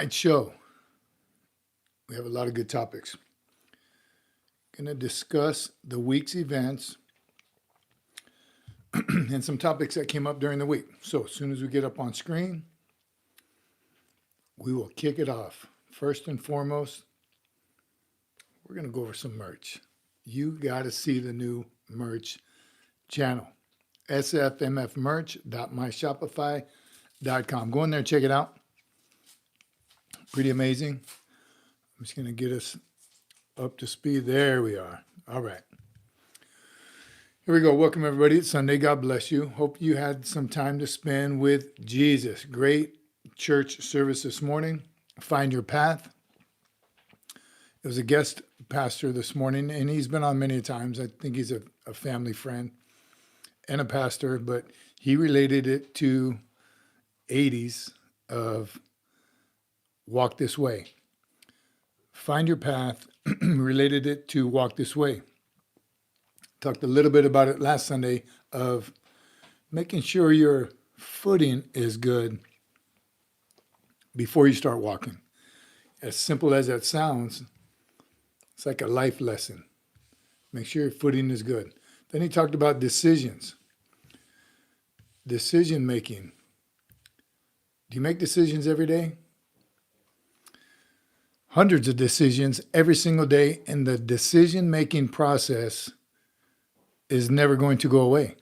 Tonight's show, we have a lot of good topics. Going to discuss the week's events and some topics that came up during the week. So as soon as we get up on screen, we will kick it off. First and foremost, we're going to go over some merch. You got to see the new merch channel, SFMF-merch.myshopify.com. Go in there and check it out. Pretty amazing. I'm just going to get us up to speed. There we are. All right. Here we go. Welcome, everybody. It's Sunday. God bless you. Hope you had some time to spend with Jesus. Great church service this morning. Find your path. It was a guest pastor this morning, and he's been on many times. I think he's a family friend and a pastor, but he related it to 80s of Walk This Way. Find your path, related it to Walk This Way. Talked a little bit about it last Sunday of making sure your footing is good before you start walking. As simple as that sounds, it's like a life lesson. Make sure your footing is good. Then he talked about decisions. Decision making. Do you make decisions every day? Hundreds of decisions every single day, and the decision-making process is never going to go away.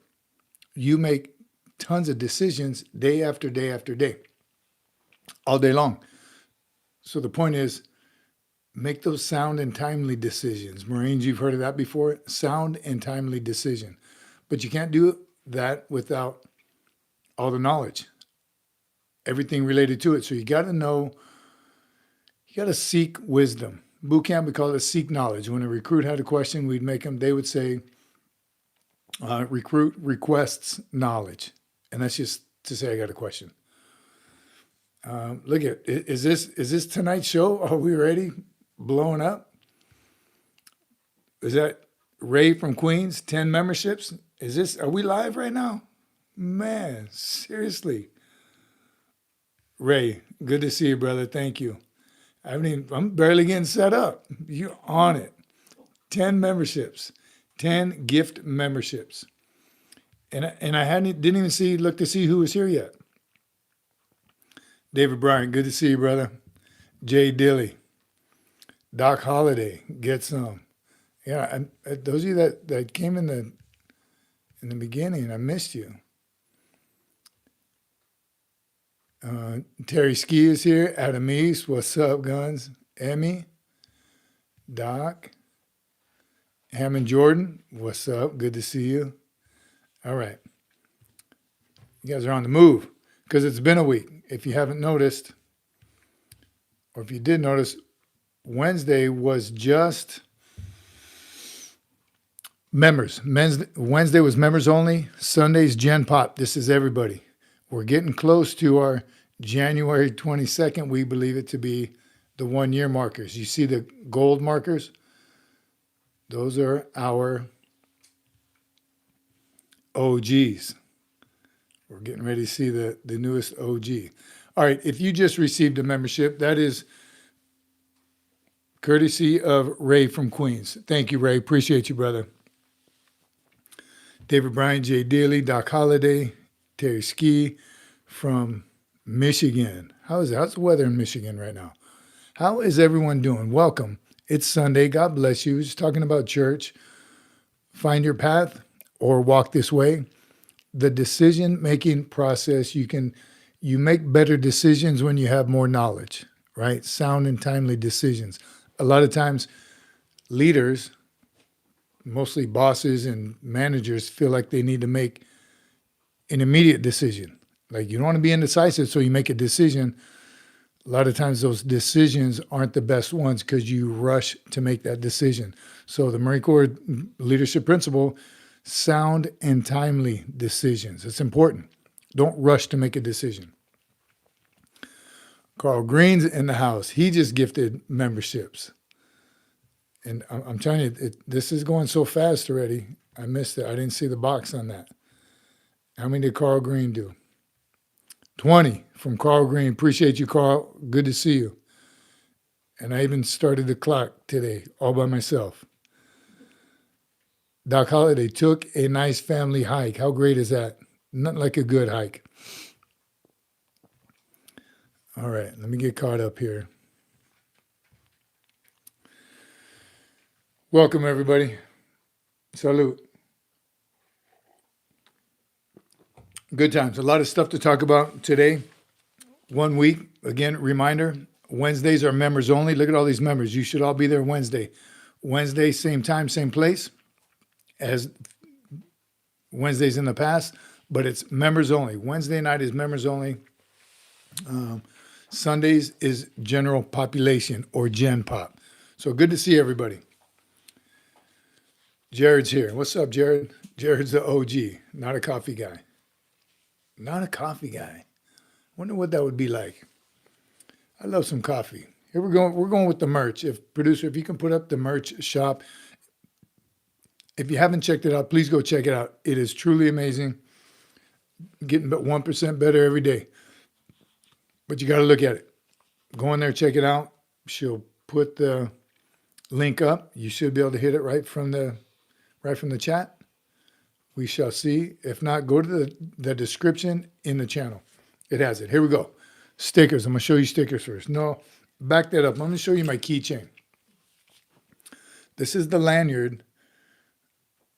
You make tons of decisions day after day after day, all day long. So the point is, make those sound and timely decisions. Marines, you've heard of that before? Sound and timely decision. But you can't do that without all the knowledge, everything related to it. So you got to know, you got to seek wisdom. Boot camp, we call it seek knowledge. When a recruit had a question, we'd make them, they would say, recruit requests knowledge. And that's just to say, I got a question. Look at, is this tonight's show? Are we ready? Blowing up? Is that Ray from Queens? 10 memberships? Are we live right now? Man, seriously. Ray, good to see you, brother. Thank you. I'm barely getting set up. You're on it. 10 memberships, 10 gift memberships. And I didn't even look to see who was here yet. David Bryant, good to see you, brother. Jay Dilly. Doc Holliday, get some. Yeah, and those of you that came in the beginning, I missed you. Terry Ski is here. Adam East, what's up, Guns? Emmy, Doc, Hammond Jordan, what's up? Good to see you. All right. You guys are on the move because it's been a week. If you haven't noticed, or if you did notice, Wednesday was just members. Wednesday was members only. Sunday's Gen Pop. This is everybody. We're getting close to our January 22nd. We believe it to be the 1 year markers. You see the gold markers? Those are our OGs. We're getting ready to see the newest OG. All right, if you just received a membership, that is courtesy of Ray from Queens. Thank you, Ray. Appreciate you, brother. David Bryant, Jay Daly, Doc Holliday, Terry Ski from Michigan. How's the weather in Michigan right now? How is everyone doing? Welcome. It's Sunday. God bless you. Just talking about church. Find your path or walk this way. The decision-making process, you make better decisions when you have more knowledge, right? Sound and timely decisions. A lot of times leaders, mostly bosses and managers, feel like they need to make an immediate decision. Like you don't want to be indecisive, so you make a decision. A lot of times those decisions aren't the best ones because you rush to make that decision. So the Marine Corps leadership principle, sound and timely decisions. It's important. Don't rush to make a decision. Carl Green's in the house. He just gifted memberships. And I'm telling you, this is going so fast already. I missed it. I didn't see the box on that. How many did Carl Green do? 20 from Carl Green. Appreciate you, Carl. Good to see you. And I even started the clock today all by myself. Doc Holiday took a nice family hike. How great is that? Nothing like a good hike. All right, let me get caught up here. Welcome, everybody. Salute. Good times. A lot of stuff to talk about today. 1 week. Again, reminder, Wednesdays are members only. Look at all these members. You should all be there Wednesday. Wednesday, same time, same place as Wednesdays in the past, but it's members only. Wednesday night is members only. Sundays is general population or Gen Pop. So good to see everybody. Jared's here. What's up, Jared? Jared's the OG, not a coffee guy. Not a coffee guy. Wonder what that would be like. I love some coffee. Here we're going. We're going with the merch. If you can put up the merch shop. If you haven't checked it out, please go check it out. It is truly amazing. Getting about 1% better every day. But you got to look at it. Go in there, check it out. She'll put the link up. You should be able to hit it right from the chat. We shall see. If not, go to the description in the channel. It has it. Here we go. Stickers. I'm going to show you stickers first. No, back that up. I'm going to show you my keychain. This is the lanyard.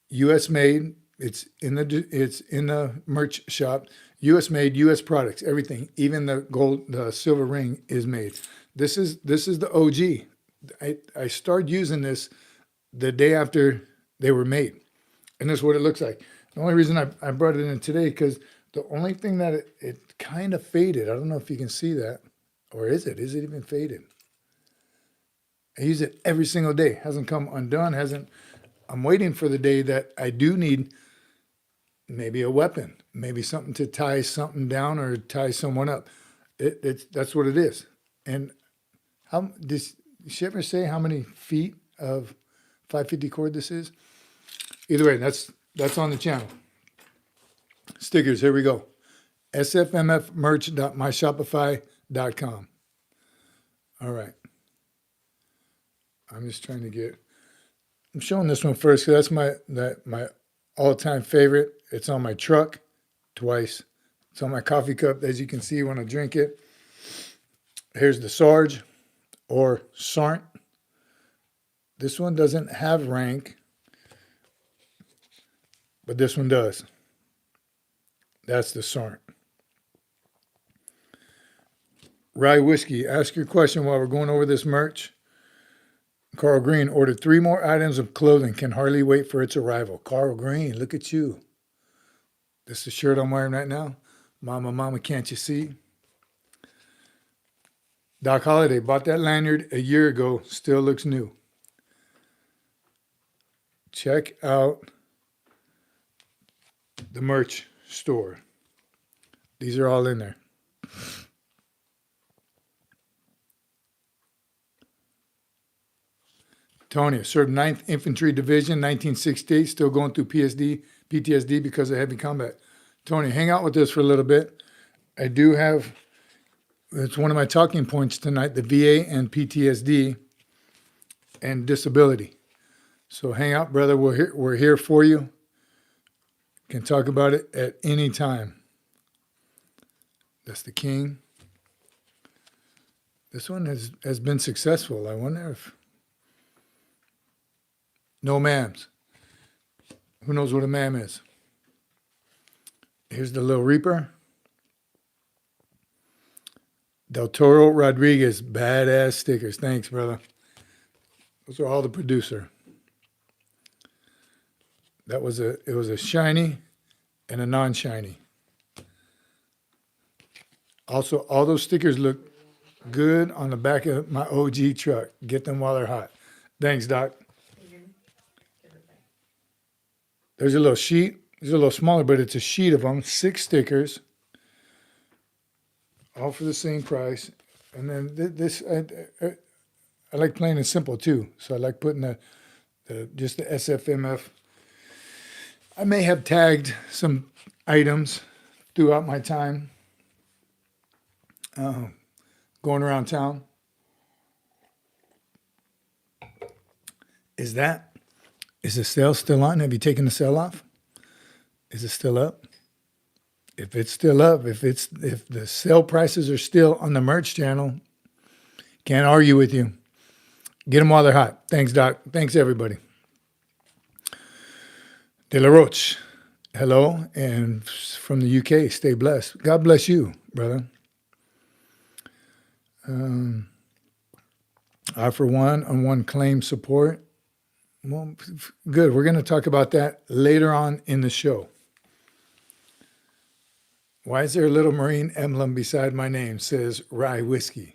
U.S. made. It's in the merch shop. U.S. made, U.S. products, everything, even the silver ring is made. This is the OG. I started using this the day after they were made, and this is what it looks like. The only reason I brought it in today because the only thing that it kind of faded. I don't know if you can see that, or is it? Is it even faded? I use it every single day. Hasn't come undone. I'm waiting for the day that I do need maybe a weapon, maybe something to tie something down or tie someone up. That's what it is. And did she ever say how many feet of 550 cord this is? Either way, that's on the channel. Stickers, here we go. SFMF-merch.myshopify.com. All right. I'm just trying to I'm showing this one first because that's my all-time favorite. It's on my truck twice. It's on my coffee cup, as you can see when I drink it. Here's the Sarge or Sarnt. This one doesn't have rank, but this one does. That's the Sarnt. Rye Whiskey, ask your question while we're going over this merch. Carl Green ordered 3 more items of clothing. Can hardly wait for its arrival. Carl Green, look at you. This is the shirt I'm wearing right now. Mama, can't you see? Doc Holiday bought that lanyard a year ago. Still looks new. Check out the merch store. These are all in there. Tony, served 9th Infantry Division, 1968, still going through PTSD because of heavy combat. Tony, hang out with us for a little bit. I do have, it's one of my talking points tonight, the VA and PTSD and disability. So hang out, brother. We're here for you. Can talk about it at any time. That's the King. This one has been successful. I wonder if... No ma'ams. Who knows what a ma'am is? Here's the Little Reaper. Del Toro Rodriguez, badass stickers. Thanks, brother. Those are all the producer. It was a shiny and a non-shiny. Also, all those stickers look good on the back of my OG truck. Get them while they're hot. Thanks, Doc. There's a little sheet. It's a little smaller, but it's a sheet of them. 6 stickers. All for the same price. And then this, I like plain and simple too. So I like putting just the SFMF. I may have tagged some items throughout my time. going around town. Is the sale still on? Have you taken the sale off? Is it still up? If it's still up, if the sale prices are still on the merch channel, can't argue with you. Get them while they're hot. Thanks, Doc. Thanks, everybody. De La Roche, hello, and from the UK, stay blessed. God bless you, brother. I, for one claim support. Well, good. We're going to talk about that later on in the show. Why is there a little Marine emblem beside my name? Says Rye Whiskey.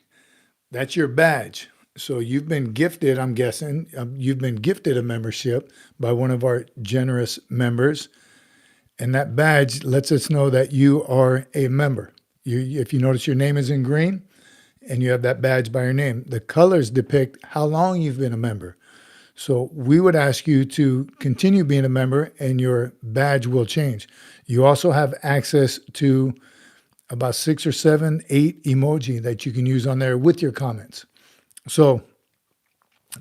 That's your badge. So you've been gifted, I'm guessing, you've been gifted a membership by one of our generous members. And that badge lets us know that you are a member. If you notice your name is in green and you have that badge by your name, the colors depict how long you've been a member. So we would ask you to continue being a member and your badge will change. You also have access to about 6 or 7, 8 emoji that you can use on there with your comments. So,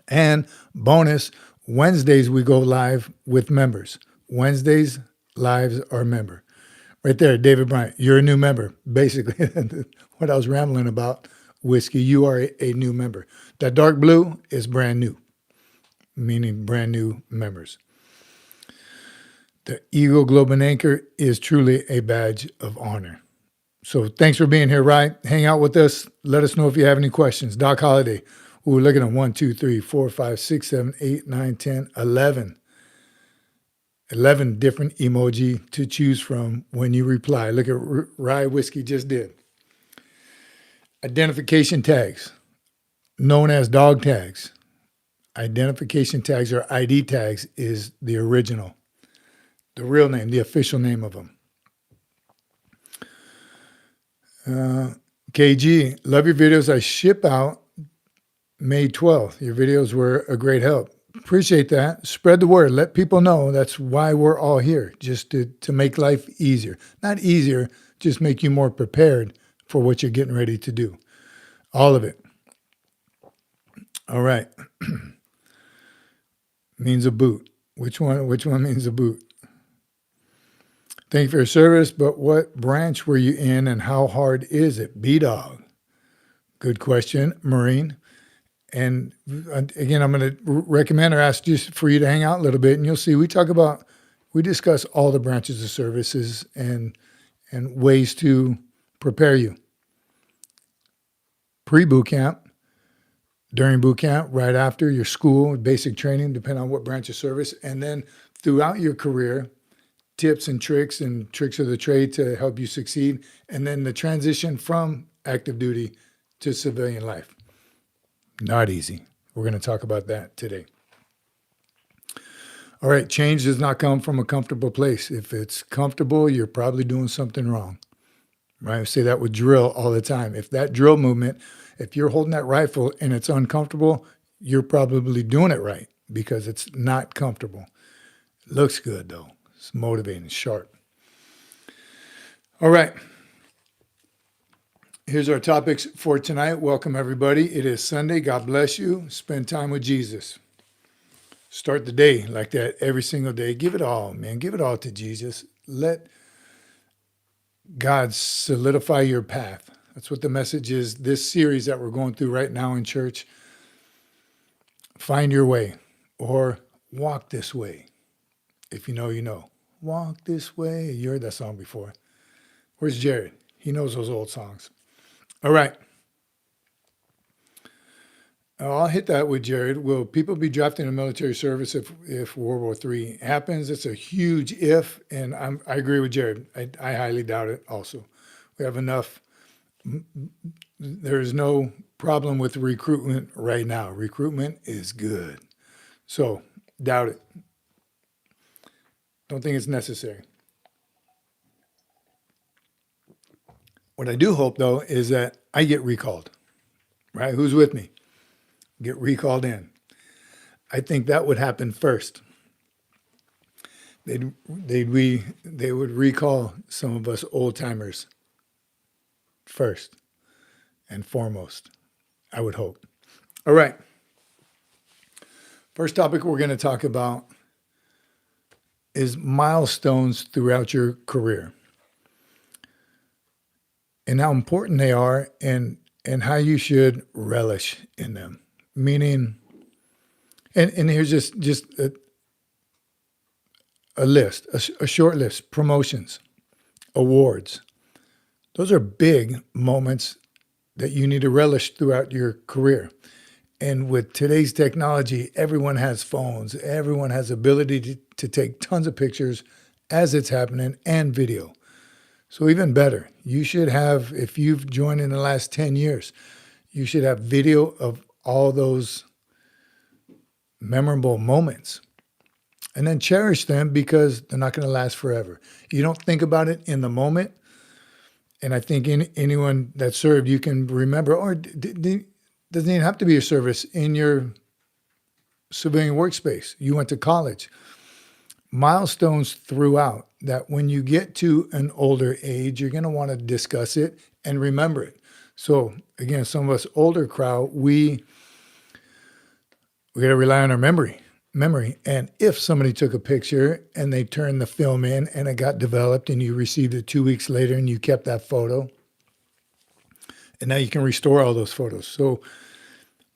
and bonus, Wednesdays we go live with members. Wednesdays lives are member. Right there, David Bryant, you're a new member. Basically, what I was rambling about, Whiskey, you are a new member. That dark blue is brand new, meaning brand new members. The Eagle Globe and Anchor is truly a badge of honor. So thanks for being here, Ryan. Hang out with us. Let us know if you have any questions. Doc Holliday. Ooh, look at them. 1, 2, 3, 4, 5, 6, 7, 8, 9, 10, 11. 11 different emoji to choose from when you reply. Look at Rye Whiskey just did. Identification tags, known as dog tags. Identification tags or ID tags is the original, the real name, the official name of them. KG, love your videos. I ship out May 12th. Your videos were a great help. Appreciate that. Spread the word. Let people know. That's why we're all here, just to make life easier. Not easier, just make you more prepared for what you're getting ready to do. All of it. All right. Means a boot. Which one means a boot? Thank you for your service, but what branch were you in and how hard is it? B-Dog. Good question, Marine. And again, I'm going to recommend or ask just for you to hang out a little bit and you'll see we discuss all the branches of services and ways to prepare you. Pre-boot camp, during boot camp, right after your school, basic training, depending on what branch of service, and then throughout your career, tips and tricks of the trade to help you succeed, and then the transition from active duty to civilian life. Not easy. We're going to talk about that today. All right, change does not come from a comfortable place. If it's comfortable, you're probably doing something wrong. Right? I say that with drill all the time. If that drill movement, if you're holding that rifle and it's uncomfortable, you're probably doing it right because it's not comfortable. It looks good though. It's motivating, sharp. All right. Here's our topics for tonight. Welcome, everybody. It is Sunday. God bless you. Spend time with Jesus. Start the day like that every single day. Give it all, man. Give it all to Jesus. Let God solidify your path. That's what the message is. This series that we're going through right now in church. Find your way or walk this way. If you know, you know. Walk this way. You heard that song before. Where's Jared? He knows those old songs. All right. I'll hit that with Jared. Will people be drafted in military service if World War III happens? It's a huge if, and I agree with Jared. I highly doubt it also. We have enough. There's no problem with recruitment right now. Recruitment is good. So, doubt it. Don't think it's necessary. What I do hope, though, is that I get recalled, right? Who's with me? Get recalled in. I think that would happen first. They would recall some of us old timers first. and foremost, I would hope. All right. First topic we're going to talk about is milestones throughout your career and how important they are and how you should relish in them. Meaning, and here's just a list, a short list: promotions, awards. Those are big moments that you need to relish throughout your career. And with today's technology, everyone has phones. Everyone has ability to take tons of pictures as it's happening and video. So even better, you should have, if you've joined in the last 10 years, you should have video of all those memorable moments. And then cherish them because they're not going to last forever. You don't think about it in the moment. And I think anyone that served, you can remember, or doesn't even have to be a service in your civilian workspace. You went to college. Milestones throughout that when you get to an older age, you're going to want to discuss it and remember it. So again, some of us older crowd, we got to rely on our memory. And if somebody took a picture and they turned the film in and it got developed and you received it 2 weeks later and you kept that photo, and now you can restore all those photos. So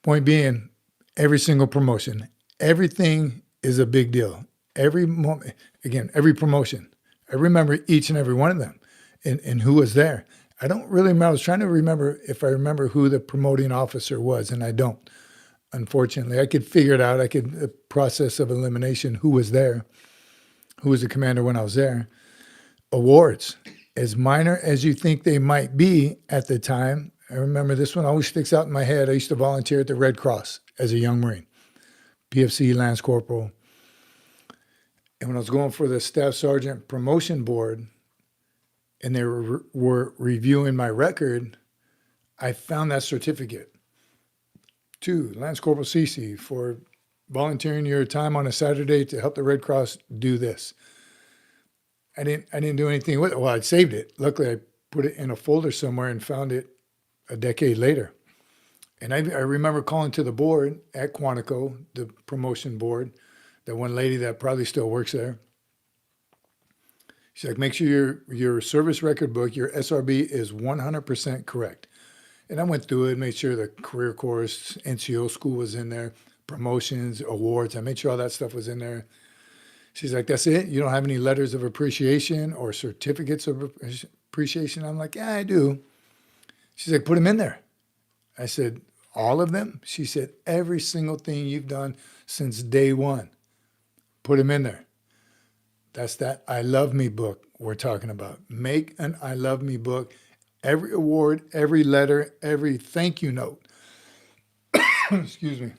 point being, every single promotion, everything is a big deal. Every moment, again, every promotion, I remember each and every one of them and who was there. I don't really remember. I was trying to remember if I remember who the promoting officer was, and I don't. Unfortunately, I could figure it out. I could process of elimination, who was there, who was the commander when I was there. Awards, as minor as you think they might be at the time. I remember this one always sticks out in my head. I used to volunteer at the Red Cross as a young Marine, PFC Lance Corporal. And when I was going for the Staff Sergeant Promotion Board and they were reviewing my record, I found that certificate. To Lance Corporal Cece for volunteering your time on a Saturday to help the Red Cross do this. I didn't do anything with it. Well, I'd saved it. Luckily, I put it in a folder somewhere and found it a decade later. And I remember calling to the board at Quantico, the promotion board, that one lady that probably still works there. She's like, make sure your service record book, your SRB, is 100% correct. And I went through it, made sure the career course, NCO school was in there, promotions, awards. I made sure all that stuff was in there. She's like, that's it? You don't have any letters of appreciation or certificates of appreciation? I'm like, yeah, I do. She's like, put them in there. I said, all of them? She said, every single thing you've done since day one. Put them in there. That's that I Love Me book we're talking about. Make an I Love Me book. Every award, every letter, every thank you note, excuse me,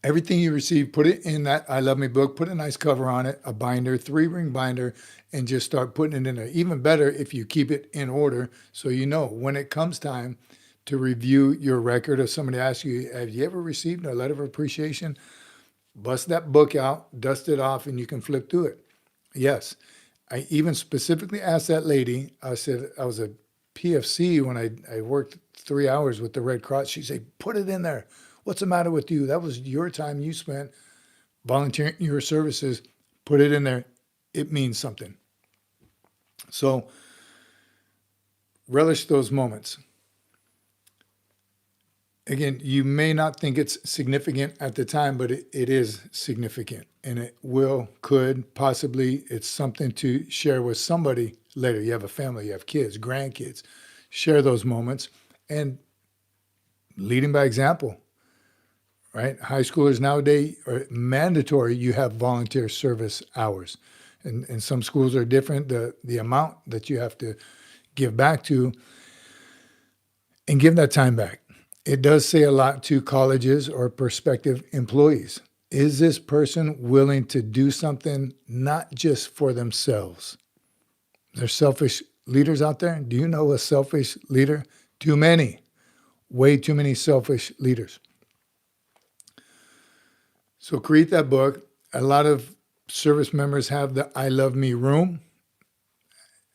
everything you receive, put it in that I Love Me book, put a nice cover on it, a binder, 3-ring binder, and just start putting it in there. Even better if you keep it in order so you know when it comes time to review your record, if somebody asks you, have you ever received a letter of appreciation? Bust that book out, dust it off, and you can flip through it. Yes. I even specifically asked that lady, I said, I was a PFC when I worked 3 hours with the Red Cross. She said, put it in there. What's the matter with you? That was your time you spent volunteering your services. Put it in there. It means something. So relish those moments. Again, you may not think it's significant at the time, but it is significant. And it could, possibly, it's something to share with somebody later. You have a family, you have kids, grandkids. Share those moments and leading by example, right? High schoolers nowadays are mandatory. You have volunteer service hours. And some schools are different. The amount that you have to give back to and give that time back. It does say a lot to colleges or prospective employees. Is this person willing to do something not just for themselves? There's selfish leaders out there. Do you know a selfish leader? Too many. Way too many selfish leaders. So create that book. A lot of service members have the I Love Me room.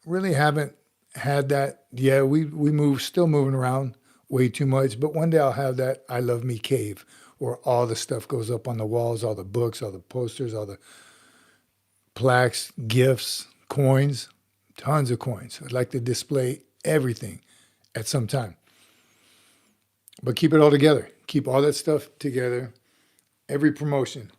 Really haven't had that. Yeah, we move, still moving around way too much. But one day I'll have that I Love Me cave where all the stuff goes up on the walls, all the books, all the posters, all the plaques, gifts, coins, tons of coins. I'd like to display everything at some time. But keep it all together. Keep all that stuff together. Every promotion,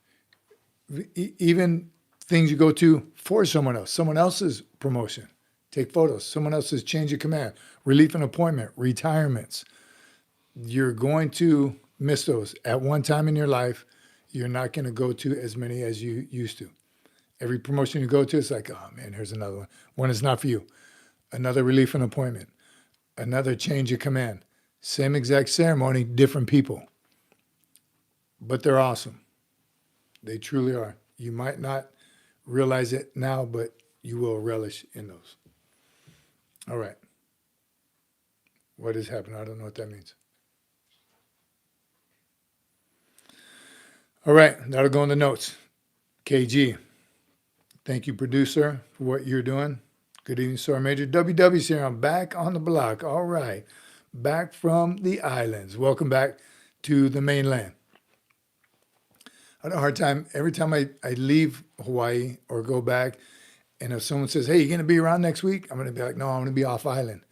even things you go to for someone else, someone else's promotion. Take photos, someone else's change of command, relief and appointment, retirements. You're going to miss those. At one time in your life, you're not going to go to as many as you used to. Every promotion you go to, it's like, oh man, here's another one. One is not for you. Another relief and appointment. Another change of command. Same exact ceremony, different people. But they're awesome. They truly are. You might not realize it now, but you will relish in those. All right. What has happened? I don't know what that means. All right. That'll go in the notes. KG. Thank you, producer, for what you're doing. Good evening, Sergeant Major. WW's here. I'm back on the block. All right. Back from the islands. Welcome back to the mainland. I had a hard time every time I leave Hawaii or go back, and if someone says, hey, you going to be around next week? I'm going to be like, no, I'm going to be off island.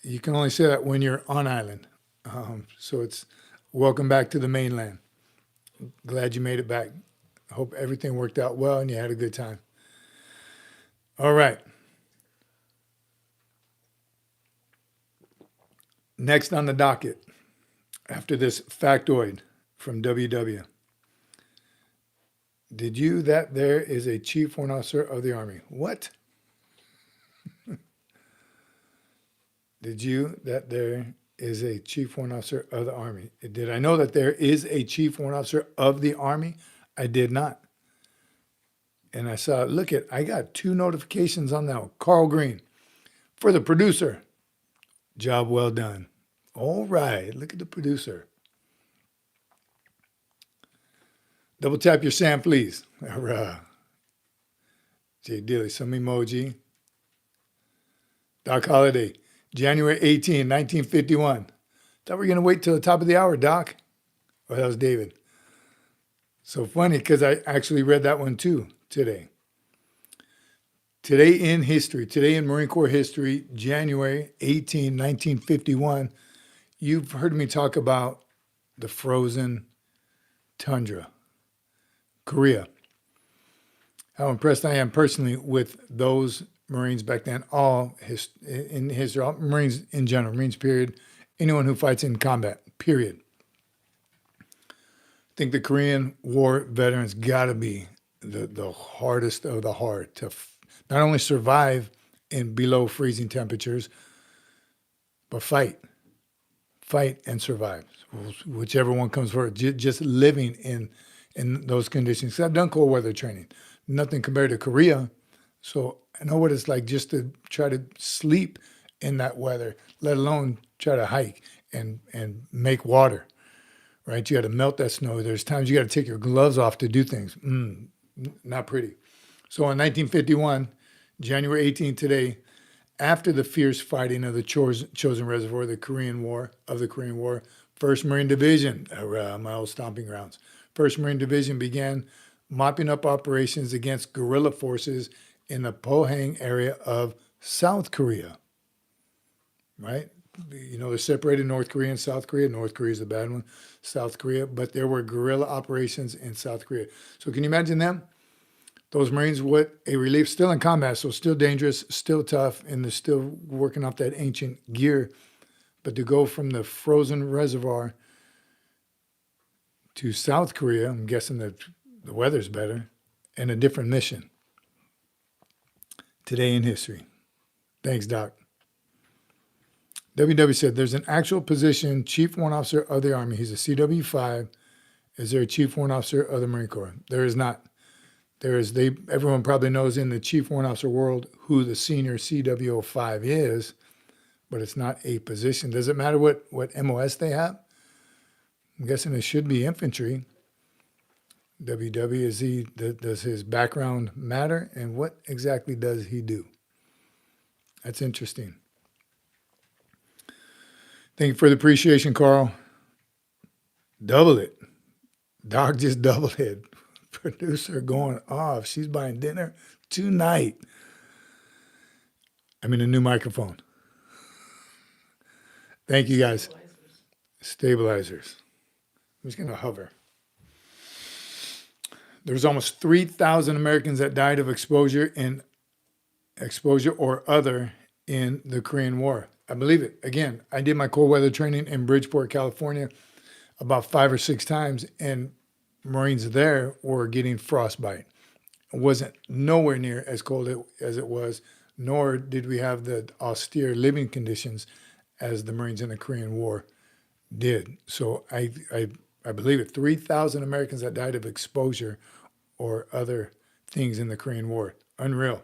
You can only say that when you're on island. So it's welcome back to the mainland. Glad you made it back. I hope everything worked out well and you had a good time. All right. Next on the docket, after this factoid from WW. Did you that there is a chief warrant officer of the Army? What? Did you that there is a chief warrant officer of the Army? Did I know that there is a chief warrant officer of the Army? I did not. And I saw, I got 2 notifications on that one. Carl Green, for the producer. Job well done. All right, look at the producer. Double tap your Sam, please. All right. Jay Dilly, some emoji. Doc Holliday, January 18, 1951. Thought we were going to wait till the top of the hour, Doc. Oh, that was David. So funny because I actually read that one too today. Today in history, today in Marine Corps history, January 18, 1951, you've heard me talk about the frozen tundra. Korea. How impressed I am personally with those Marines back then, in history, all Marines in general, Marines period, anyone who fights in combat, period. I think the Korean War veterans got to be the hardest of the hard to not only survive in below freezing temperatures, but fight and survive, whichever one comes first. Just living in those conditions. I've done cold weather training, nothing compared to Korea. So I know what it's like just to try to sleep in that weather, let alone try to hike and make water, right? You got to melt that snow. There's times you got to take your gloves off to do things. Not pretty. So in 1951, January 18th today, after the fierce fighting of the Chosin Reservoir, the Korean War, 1st Marine Division, my old stomping grounds, 1st Marine Division began mopping up operations against guerrilla forces in the Pohang area of South Korea, right? You know, they're separated, North Korea and South Korea. North Korea is the bad one, South Korea, but there were guerrilla operations in South Korea. So can you imagine them? Those Marines with a relief, still in combat, so still dangerous, still tough, and they're still working off that ancient gear. But to go from the frozen reservoir to South Korea, I'm guessing that the weather's better, and a different mission. Today in history. Thanks, Doc. WW said, there's an actual position, Chief Warrant Officer of the Army. He's a CW5. Is there a Chief Warrant Officer of the Marine Corps? There is not. Everyone probably knows in the Chief Warrant Officer world who the senior CW05 is, but it's not a position. Does it matter what MOS they have? I'm guessing it should be infantry. WW, does his background matter? And what exactly does he do? That's interesting. Thank you for the appreciation, Carl. Double it. Doc just doubled it. Producer going off. She's buying dinner tonight. I mean, a new microphone. Thank you, guys. Stabilizers. I'm just going to hover. There's almost 3,000 Americans that died of exposure or other in the Korean War. I believe it. Again, I did my cold weather training in Bridgeport, California, about 5 or 6 times, and Marines there were getting frostbite. It wasn't nowhere near as cold as it was, nor did we have the austere living conditions as the Marines in the Korean War did. So I believe it. 3,000 Americans that died of exposure or other things in the Korean War. Unreal.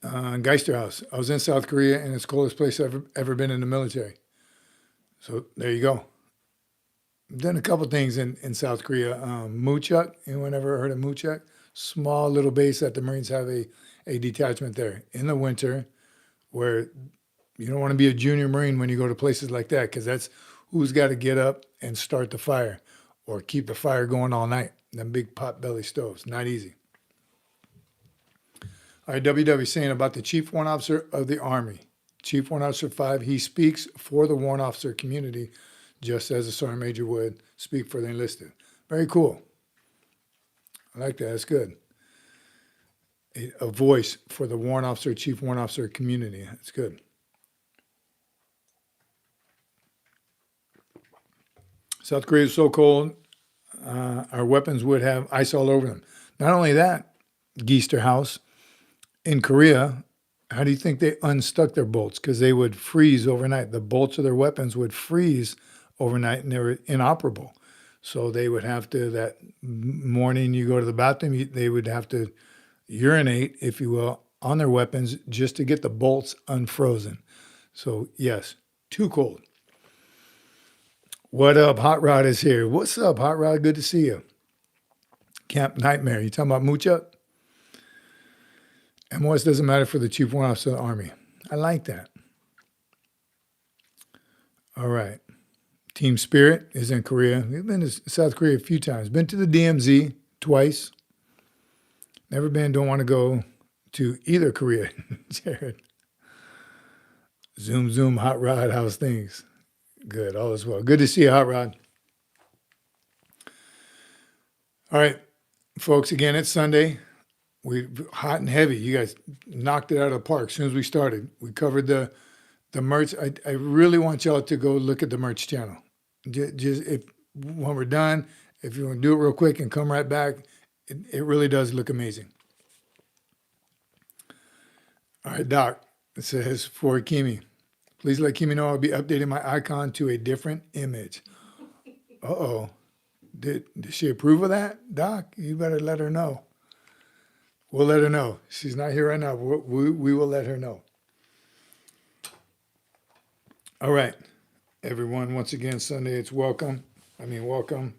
Geisterhouse. I was in South Korea, and it's the coldest place I've ever been in the military. So there you go. I've done a couple things in South Korea. Muchuk. Anyone ever heard of Muchuk? Small little base that the Marines have a detachment there in the winter, where you don't want to be a junior Marine when you go to places like that, because that's who's got to get up and start the fire or keep the fire going all night. Them big pot-belly stoves. Not easy. All right, WW saying about the Chief Warrant Officer of the Army. Chief Warrant Officer 5, he speaks for the warrant officer community, just as a sergeant major would speak for the enlisted. Very cool. I like that. That's good. A voice for the warrant officer, chief warrant officer community. That's good. South Korea is so cold, our weapons would have ice all over them. Not only that, Geister House, in Korea, how do you think they unstuck their bolts? Because they would freeze overnight. The bolts of their weapons would freeze overnight, and they were inoperable. So they would have to, that morning you go to the bathroom, they would have to urinate, if you will, on their weapons just to get the bolts unfrozen. So yes, too cold. What up? Hot Rod is here. What's up, Hot Rod? Good to see you. Camp Nightmare. You talking about Mucha? MOS doesn't matter for the Chief Warrant Officer of the Army. I like that. All right. Team Spirit is in Korea. We've been to South Korea a few times. Been to the DMZ twice. Never been, don't want to go to either Korea. Jared. Zoom, zoom, Hot Rod, how's things? Good, all is well. Good to see you, Hot Rod. All right, folks, again, it's Sunday. We hot and heavy. You guys knocked it out of the park as soon as we started. We covered the merch. I really want y'all to go look at the merch channel. Just when we're done, if you want to do it real quick and come right back, it really does look amazing. All right, Doc, it says for Kimi, please let Kimi know I'll be updating my icon to a different image. Uh-oh. Did she approve of that, Doc? You better let her know. We'll let her know. She's not here right now. We will let her know. All right, everyone. Once again, Sunday, it's welcome. Welcome.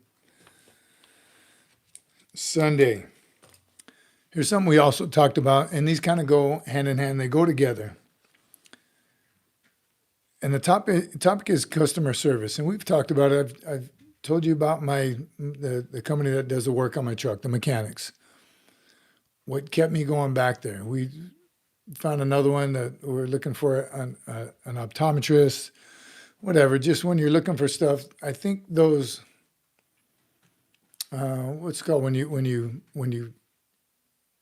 Sunday. Here's something we also talked about, and these kind of go hand in hand. They go together. And the topic is customer service, and we've talked about it. I've told you about the company that does the work on my truck, the mechanics. What kept me going back there? We found another one that we're looking for an optometrist, whatever. Just when you're looking for stuff, I think those what's it called when you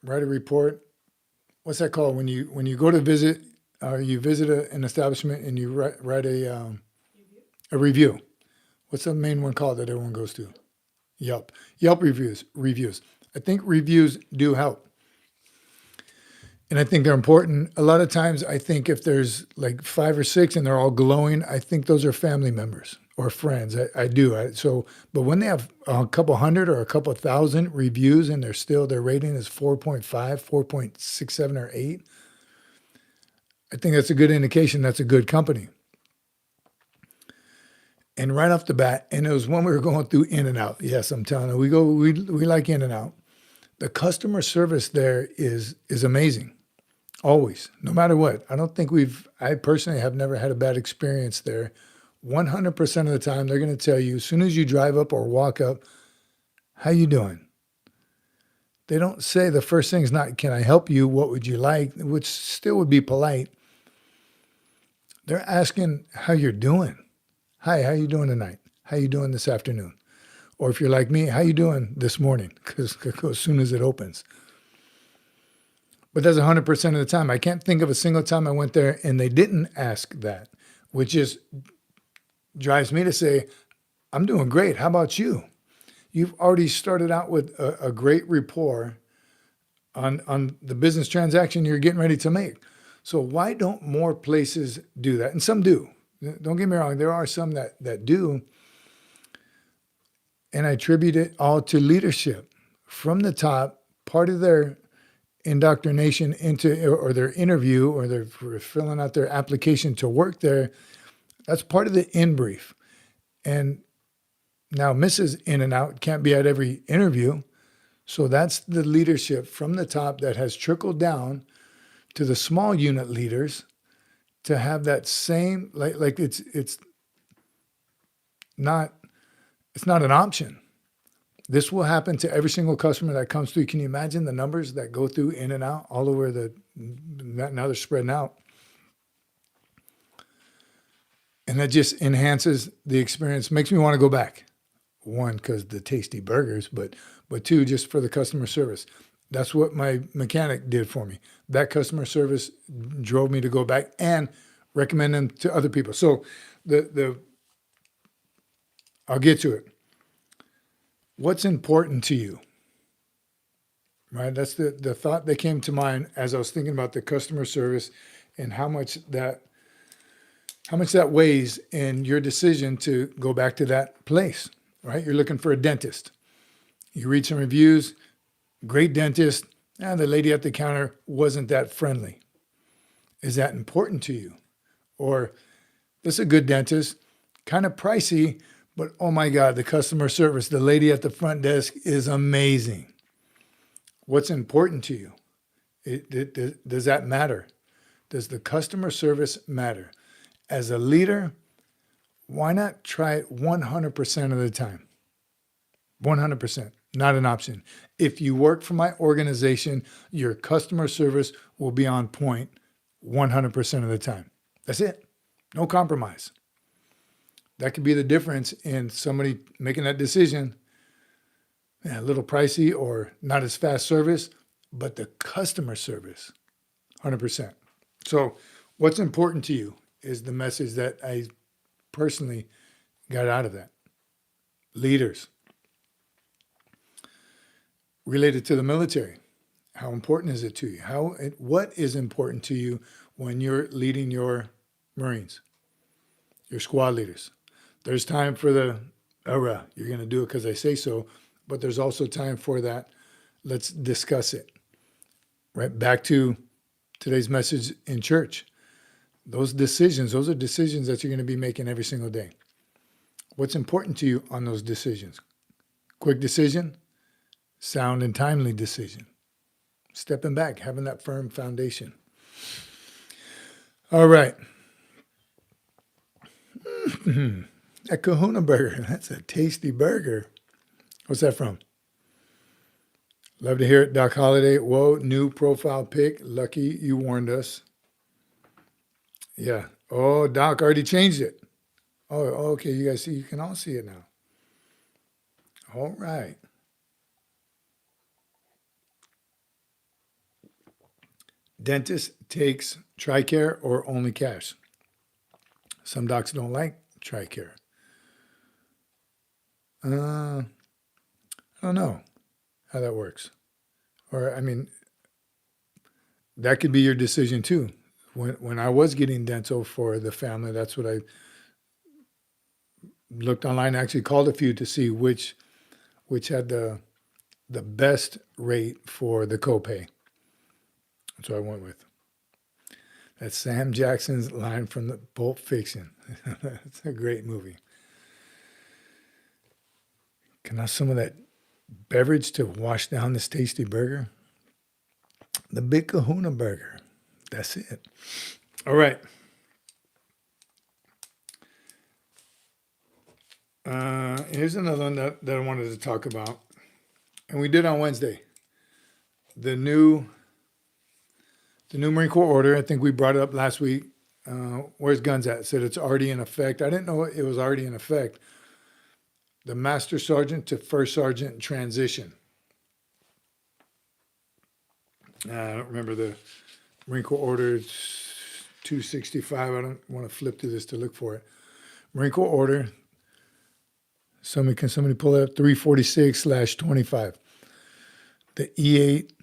write a report? What's that called when you go to visit? You visit an establishment and you write a review. What's the main one called that everyone goes to? Yelp reviews. I think reviews do help. And I think they're important. A lot of times I think if there's like 5 or 6 and they're all glowing, I think those are family members or friends. I do. But when they have a couple hundred or a couple thousand reviews and their rating is 4.5, 4.67 or 8, I think that's a good indication that's a good company. And right off the bat, and it was when we were going through In-N-Out. Yes, I'm telling you, we like In-N-Out. The customer service there is amazing. Always, no matter what. I personally have never had a bad experience there. 100% of the time, they're going to tell you, as soon as you drive up or walk up, how you doing? They don't say the first thing is not, can I help you? What would you like? Which still would be polite. They're asking how you're doing. Hi, how you doing tonight? How you doing this afternoon? Or if you're like me, how you doing this morning? Because as soon as it opens. But that's 100% of the time. I can't think of a single time I went there and they didn't ask that, which just drives me to say, I'm doing great. How about you? You've already started out with a great rapport on the business transaction you're getting ready to make. So why don't more places do that? And some do. Don't get me wrong. There are some that do. And I attribute it all to leadership from the top. Part of their indoctrination into, or their interview, or they're filling out their application to work there, that's part of the in brief. And now Mrs. In and Out can't be at every interview. So that's the leadership from the top that has trickled down to the small unit leaders to have that same, like it's not an option. This will happen to every single customer that comes through. Can you imagine the numbers that go through In and Out all over now they're spreading out. And that just enhances the experience, makes me want to go back. One, because the tasty burgers, but two, just for the customer service. That's what my mechanic did for me. That customer service drove me to go back and recommend them to other people. So I'll get to it. What's important to you? Right? That's the thought that came to mind as I was thinking about the customer service and how much that weighs in your decision to go back to that place. Right? You're looking for a dentist. You read some reviews, great dentist, and the lady at the counter wasn't that friendly. Is that important to you? Or this is a good dentist, kind of pricey, but oh my God, the customer service, the lady at the front desk is amazing. What's important to you? Does that matter? Does the customer service matter? As a leader, why not try it 100% of the time? 100%, not an option. If you work for my organization, your customer service will be on point 100% of the time. That's it. No compromise. That could be the difference in somebody making that decision. A little pricey or not as fast service, but the customer service, 100%. So what's important to you is the message that I personally got out of that. Leaders. Related to the military. How important is it to you? What is important to you when you're leading your Marines, your squad leaders? There's time for the, you're going to do it because I say so, but there's also time for that. Let's discuss it. Right back to today's message in church. Those are decisions that you're going to be making every single day. What's important to you on those decisions? Quick decision, sound and timely decision. Stepping back, having that firm foundation. All right. That Kahuna burger, that's a tasty burger. What's that from? Love to hear it, Doc Holliday. Whoa, new profile pic. Lucky you warned us. Yeah. Oh, Doc already changed it. Oh, okay. You guys see, you can all see it now. All right. Dentist takes TRICARE or only cash. Some docs don't like TRICARE. I don't know how that works. Or, I mean, that could be your decision too. When I was getting dental for the family, that's what I looked online. I actually called a few to see which had the best rate for the copay. That's what I went with. That's Sam Jackson's line from the Pulp Fiction. It's a great movie. Can I have some of that beverage to wash down this tasty burger? The Big Kahuna Burger. That's it. All right. Here's another one that I wanted to talk about. And we did on Wednesday. The new Marine Corps order. I think we brought it up last week. Where's guns at? It said it's already in effect. I didn't know it was already in effect. The Master Sergeant to First Sergeant transition. I don't remember the Marine Corps order. It's 265. I don't want to flip to this to look for it. Marine Corps order. Can somebody pull it up? 346/25. The E8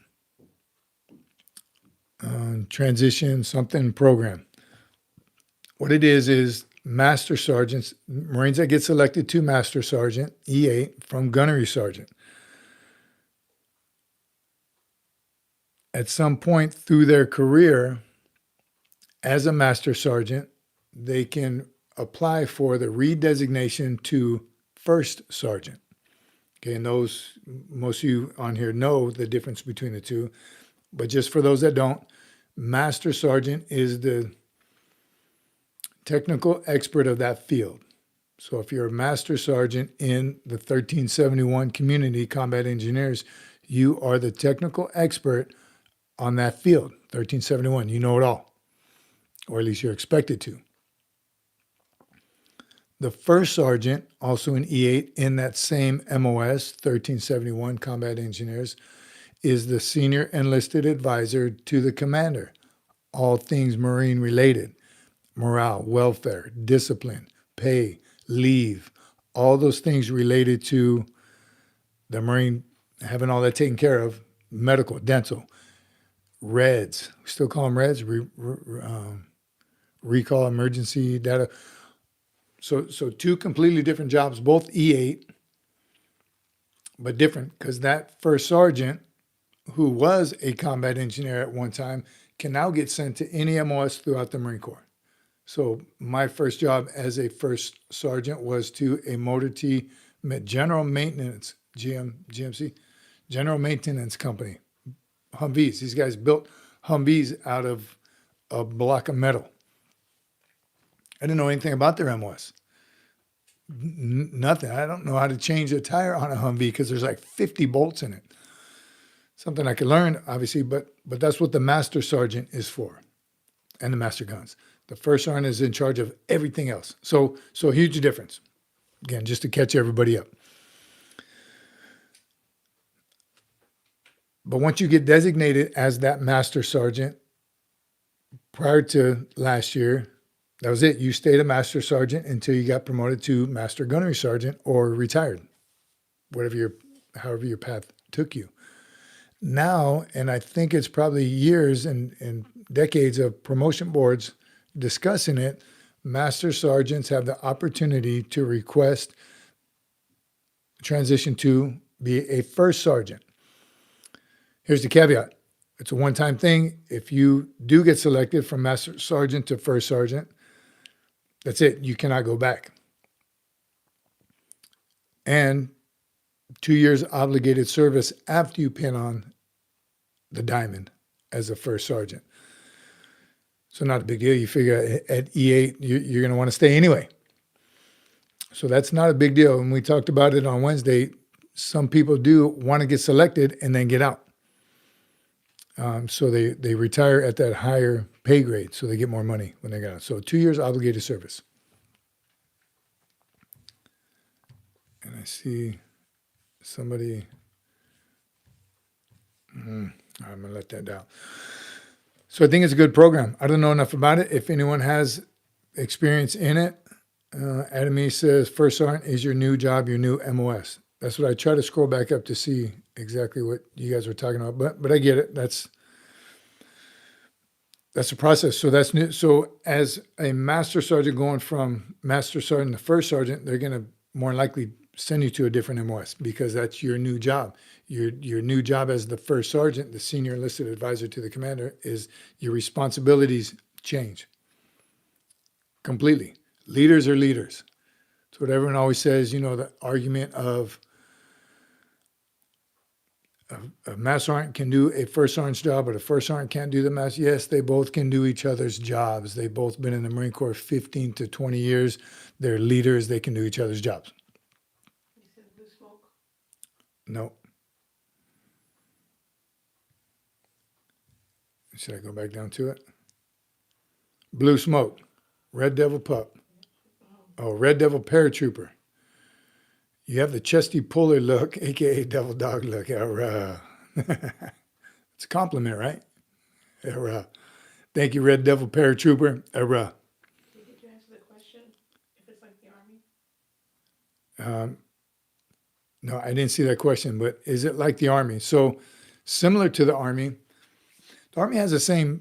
transition something program. What it is Master Sergeants, Marines that get selected to Master Sergeant, E8 from Gunnery Sergeant. At some point through their career as a Master Sergeant, they can apply for the redesignation to First Sergeant. Okay, and most of you on here know the difference between the two. But just for those that don't, Master Sergeant is the technical expert of that field. So if you're a Master Sergeant in the 1371 community, Combat Engineers, you are the technical expert on that field, 1371. You know it all, or at least you're expected to. The First Sergeant, also in E8 in that same MOS, 1371 Combat Engineers, is the senior enlisted advisor to the commander, all things Marine related, morale, welfare, discipline, pay, leave, all those things related to the Marine having all that taken care of, medical, dental, REDs, we still call them REDs, recall emergency data. So two completely different jobs, both E8, but different, because that First Sergeant, who was a combat engineer at one time, can now get sent to any MOS throughout the Marine Corps. So my first job as a First Sergeant was to a Motor T General Maintenance, GMC, General Maintenance Company, Humvees. These guys built Humvees out of a block of metal. I didn't know anything about their MOS. Nothing. I don't know how to change a tire on a Humvee because there's like 50 bolts in it. Something I could learn, obviously, but that's what the Master Sergeant is for, and the Master Guns. The First Sergeant is in charge of everything else. So huge difference. Again, just to catch everybody up. But once you get designated as that Master Sergeant, prior to last year, that was it. You stayed a Master Sergeant until you got promoted to Master Gunnery Sergeant or retired, however your path took you. Now, and I think it's probably years and decades of promotion boards discussing it, Master Sergeants have the opportunity to request transition to be a First Sergeant. Here's the caveat. It's a one-time thing. If you do get selected from Master Sergeant to First Sergeant, that's it. You cannot go back. And 2 years obligated service after you pin on the diamond as a First Sergeant. So not a big deal. You figure at E8, you're going to want to stay anyway. So that's not a big deal. And we talked about it on Wednesday. Some people do want to get selected and then get out. So they retire at that higher pay grade, so they get more money when they get out. So 2 years obligated service. And I see somebody, I'm going to let that down. So I think it's a good program. I don't know enough about it. If anyone has experience in it, Adamy says, First Sergeant is your new job, your new MOS. That's what I try to scroll back up to see exactly what you guys were talking about. But I get it. That's a process. So that's new. So as a Master Sergeant going from Master Sergeant to First Sergeant, they're going to more likely send you to a different MOS because that's your new job. Your new job as the First Sergeant, the senior enlisted advisor to the commander, is your responsibilities change completely. Leaders are leaders. It's what everyone always says, the argument of A Master Sergeant can do a First Sergeant's job, but a First Sergeant can't do the Master. Yes, they both can do each other's jobs. They've both been in the Marine Corps 15 to 20 years. They're leaders. They can do each other's jobs. You said blue smoke? No. Should I go back down to it? Blue smoke. Red Devil pup. Oh, Red Devil paratrooper. You have the chesty puller look, aka devil dog look. It's a compliment, right? Thank you, Red Devil paratrooper. Did you answer the question? If it's like the Army? No, I didn't see that question, but is it like the Army? So similar to the Army has the same,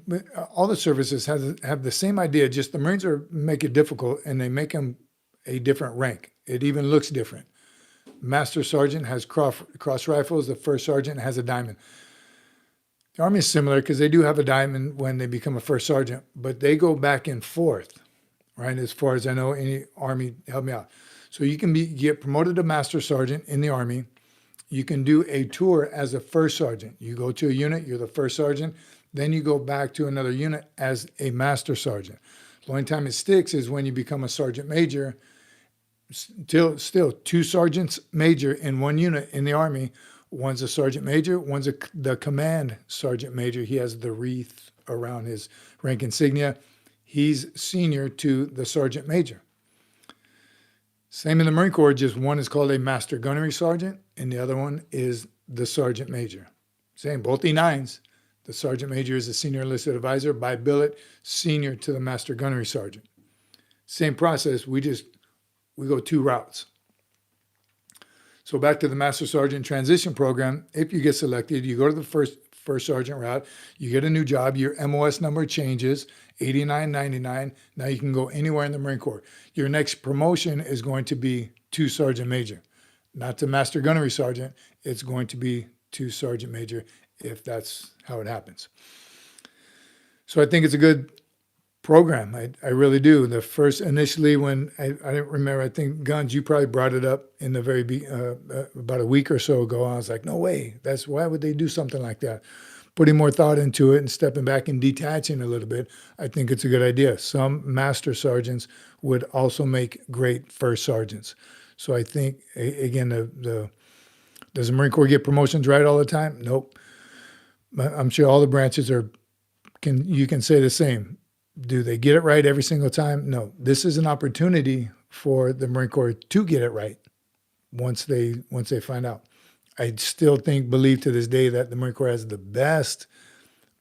all the services have the same idea, just the Marines make it difficult and they make them a different rank. It even looks different. Master Sergeant has cross rifles. The First Sergeant has a diamond. The Army is similar because they do have a diamond when they become a First Sergeant, but they go back and forth, right? As far as I know, any Army, help me out. So you can get promoted to Master Sergeant in the Army. You can do a tour as a First Sergeant. You go to a unit, you're the First Sergeant, then you go back to another unit as a Master Sergeant. The only time it sticks is when you become a Sergeant Major. Still 2 sergeants major in one unit in the Army. One's a sergeant major, one's the command sergeant major. He has the wreath around his rank insignia. He's senior to the sergeant major. Same in the Marine Corps, just one is called a master gunnery sergeant and the other one is the sergeant major. Same, both E9s. The sergeant major is a senior enlisted advisor by billet, senior to the master gunnery sergeant. Same process, we go 2 routes. So back to the Master Sergeant Transition Program, if you get selected, you go to the first sergeant route, you get a new job, your MOS number changes, 8999. Now you can go anywhere in the Marine Corps. Your next promotion is going to be to Sergeant Major. Not to Master Gunnery Sergeant, it's going to be to Sergeant Major if that's how it happens. So I think it's a good program. I really do. The first, initially when I didn't remember, I think Guns, you probably brought it up in the about a week or so ago. I was like, no way. Why would they do something like that? Putting more thought into it and stepping back and detaching a little bit, I think it's a good idea. Some master sergeants would also make great first sergeants. So I think, again, does the Marine Corps get promotions right all the time? Nope. I'm sure all the branches you can say the same. Do they get it right every single time? No. This is an opportunity for the Marine Corps to get it right once they find out. I still believe to this day that the Marine Corps has the best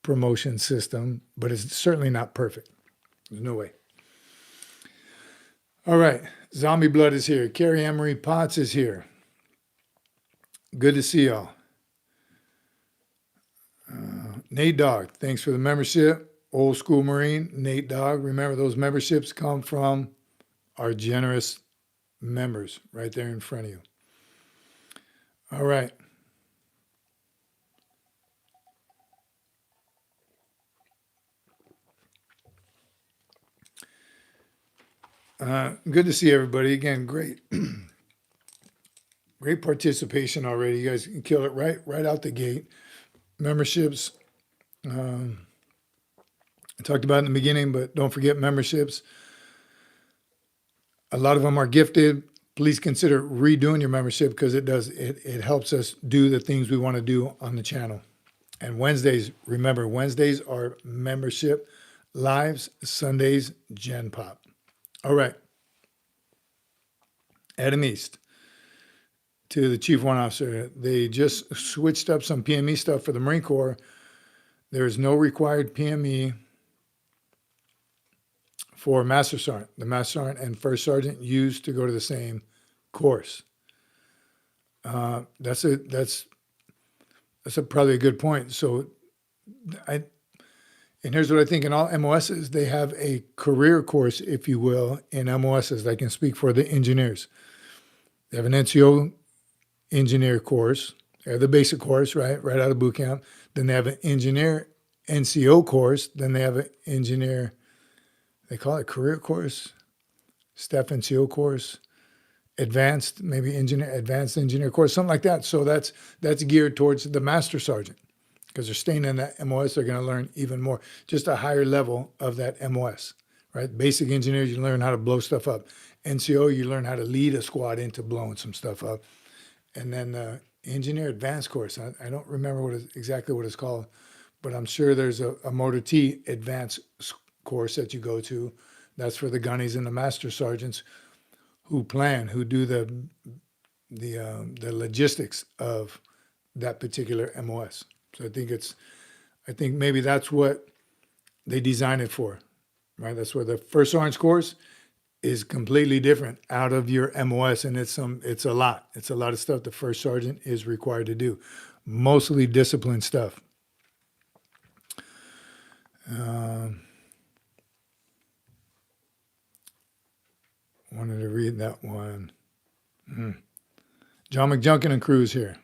promotion system, but it's certainly not perfect. There's no way. All right. Zombie Blood is here. Carrie Ann-Marie Potts is here. Good to see y'all. Nate Dogg, thanks for the membership. Old School Marine, Nate Dogg. Remember, those memberships come from our generous members right there in front of you. All right. Good to see everybody. Again, great. Great participation already. You guys killed it right out the gate. Memberships. I talked about it in the beginning, but don't forget memberships. A lot of them are gifted. Please consider redoing your membership because it helps us do the things we want to do on the channel. And Wednesdays, remember, Wednesdays are membership lives, Sundays, Gen Pop. All right. Adam East to the Chief Warrant Officer. They just switched up some PME stuff for the Marine Corps. There is no required PME for Master Sergeant. The Master Sergeant and First Sergeant used to go to the same course. That's probably a good point. So and here's what I think in all MOSs, they have a career course, if you will, in MOSs. I can speak for the engineers. They have an NCO engineer course. They have the basic course, right out of boot camp. Then they have an engineer NCO course. Then they have an engineer, they call it career course, staff NCO course. advanced engineer course, something like that. So that's geared towards the master sergeant, because they're staying in that MOS. They're going to learn even more, just a higher level of that MOS, right? Basic engineers, you learn how to blow stuff up. NCO, you learn how to lead a squad into blowing some stuff up. And then engineer advanced course, I don't remember exactly what it's called, but I'm sure there's a Motor T advanced course that you go to. That's for the gunnies and the master sergeants who do the logistics of that particular MOS. So I think maybe that's what they designed it for, right? That's where the first orange course is completely different out of your MOS, and it's a lot of stuff the first sergeant is required to do, mostly discipline stuff. Wanted to read that one. John McJunkin and Cruz here.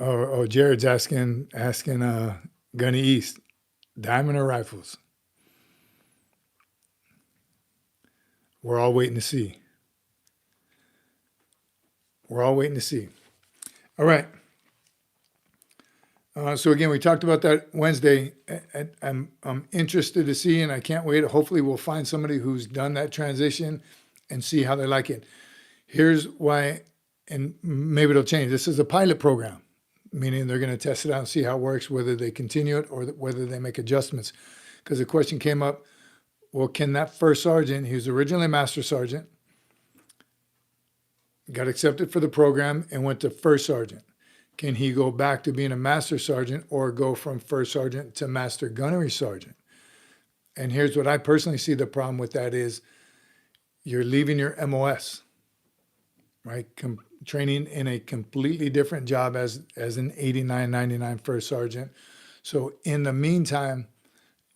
Oh, Jared's asking Gunny East, diamond or rifles? We're all waiting to see. All right. So again, we talked about that Wednesday. I'm interested to see, and I can't wait. Hopefully we'll find somebody who's done that transition and see how they like it. Here's why, and maybe it'll change. This is a pilot program, meaning they're going to test it out and see how it works, whether they continue it or whether they make adjustments. Because the question came up, well, can that first sergeant, he was originally a master sergeant, got accepted for the program and went to first sergeant. Can he go back to being a master sergeant or go from first sergeant to master gunnery sergeant? And here's what I personally see the problem with that is you're leaving your MOS, right? Training in a completely different job as an 89, 99 first sergeant. So in the meantime,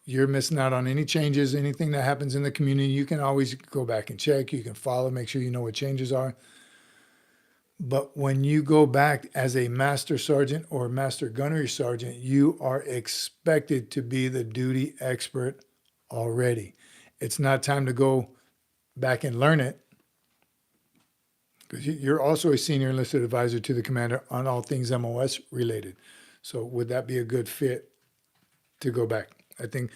you're missing out on any changes, anything that happens in the community. You can always go back and check. You can follow, make sure you know what changes are. But when you go back as a master sergeant or master gunnery sergeant, you are expected to be the duty expert already. It's not time to go back and learn it, because you're also a senior enlisted advisor to the commander on all things MOS related. So would that be a good fit to go back? I think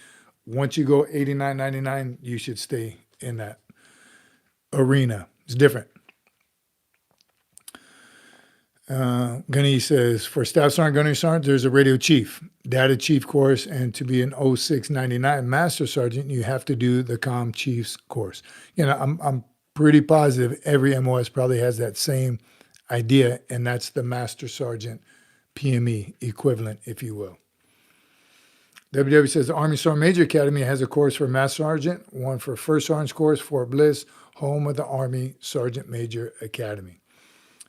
once you go 89, 99, you should stay in that arena. It's different. Gunny says, for Staff Sergeant, Gunnery Sergeant, there's a radio chief, data chief course, and to be an 0699 Master Sergeant, you have to do the comm chief's course. You know, I'm pretty positive every MOS probably has that same idea, and that's the Master Sergeant PME equivalent, if you will. WW says the Army Sergeant Major Academy has a course for Master Sergeant, one for First Sergeant's course, Fort Bliss, home of the Army Sergeant Major Academy.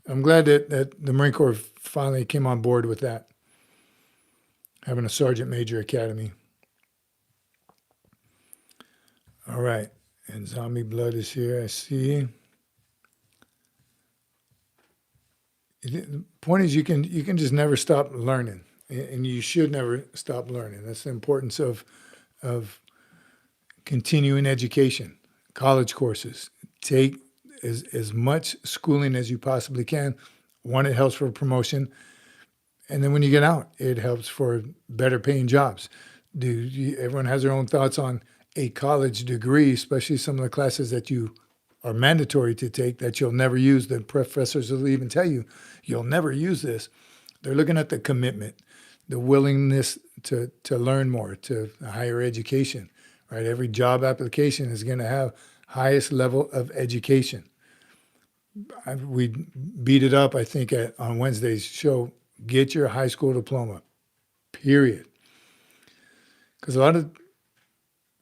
I'm glad that the Marine Corps finally came on board with that, having a Sergeant Major Academy. All right, and Zombie Blood is here, I see. The point is you can just never stop learning, and you should never stop learning. That's the importance of continuing education, college courses. Take as much schooling as you possibly can. One, it helps for promotion. And then when you get out, it helps for better paying jobs. Everyone has their own thoughts on a college degree, especially some of the classes that you are mandatory to take that you'll never use. The professors will even tell you, you'll never use this. They're looking at the commitment, the willingness to learn more, to higher education, right? Every job application is going to have highest level of education. We beat it up, I think, on Wednesday's show. Get your high school diploma, period. Because a lot of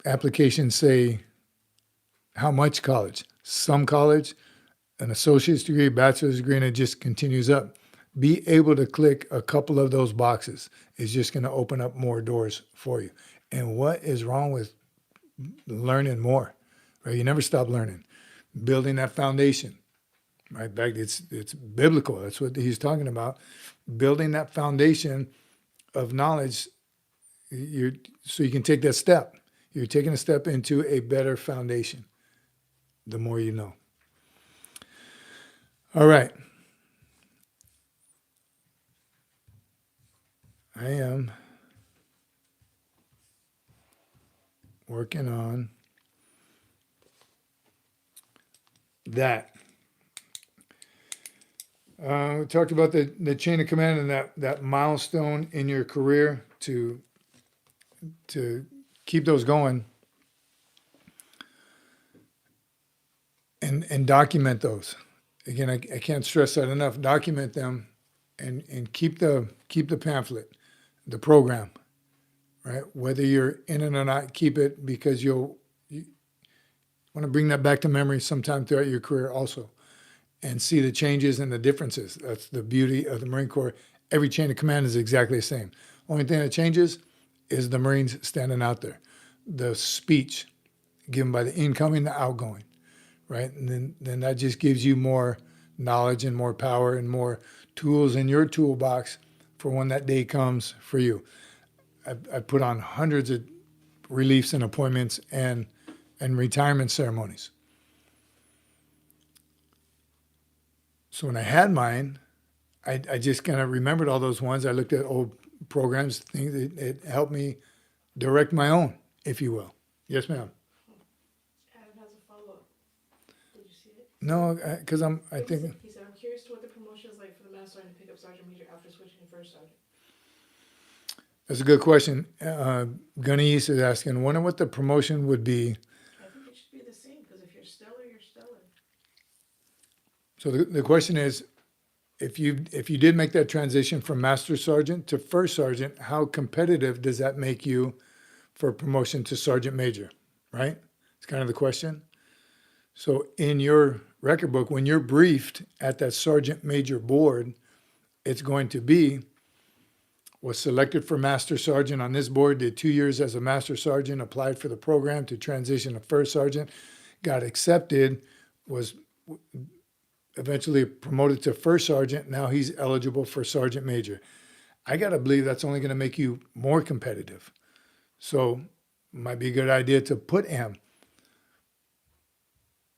applications say how much college. Some college, an associate's degree, bachelor's degree, and it just continues up. Be able to click a couple of those boxes is just going to open up more doors for you. And what is wrong with learning more? Right? You never stop learning. Building that foundation. Right? Back, it's biblical. That's what he's talking about. Building that foundation of knowledge, so you can take that step. You're taking a step into a better foundation. The more you know. All right. I am working on that. We talked about the chain of command and that milestone in your career to keep those going and document those. Again, I can't stress that enough. Document them and keep the pamphlet, the program, right? Whether you're in it or not, keep it because you want to bring that back to memory sometime throughout your career also and see the changes and the differences. That's the beauty of the Marine Corps. Every chain of command is exactly the same. Only thing that changes is the Marines standing out there. The speech given by the incoming, the outgoing, right? And then that just gives you more knowledge and more power and more tools in your toolbox for when that day comes for you. I put on hundreds of reliefs and appointments and retirement ceremonies. So when I had mine, I just kind of remembered all those ones. I looked at old programs, things. It helped me direct my own, if you will. Yes, ma'am. Adam has a follow-up. Did you see it? No, because He said, I'm curious to what the promotion is like for the master sergeant to pick up sergeant major after switching to first sergeant. That's a good question. Gunny East is asking, wonder what the promotion would be. I think it should be the same, because if you're stellar, you're stellar. So the question is, if you did make that transition from master sergeant to first sergeant, how competitive does that make you for promotion to sergeant major, right? It's kind of the question. So in your record book, when you're briefed at that sergeant major board, it's going to be, was selected for master sergeant on this board, did 2 years as a master sergeant, applied for the program to transition to first sergeant, got accepted, was eventually promoted to first sergeant. Now he's eligible for sergeant major. I got to believe that's only going to make you more competitive. So might be a good idea to put him.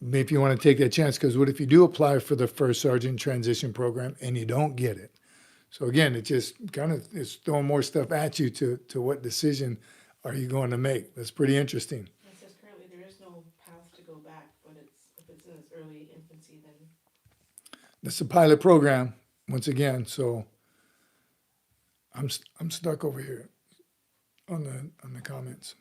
Maybe if you want to take that chance, because what if you do apply for the first sergeant transition program and you don't get it? So again, it just kind of is throwing more stuff at you to what decision are you going to make. That's pretty interesting. It says currently there is no path to go back, but if it's in its early infancy, then It's a pilot program, once again, so I'm stuck over here on the comments.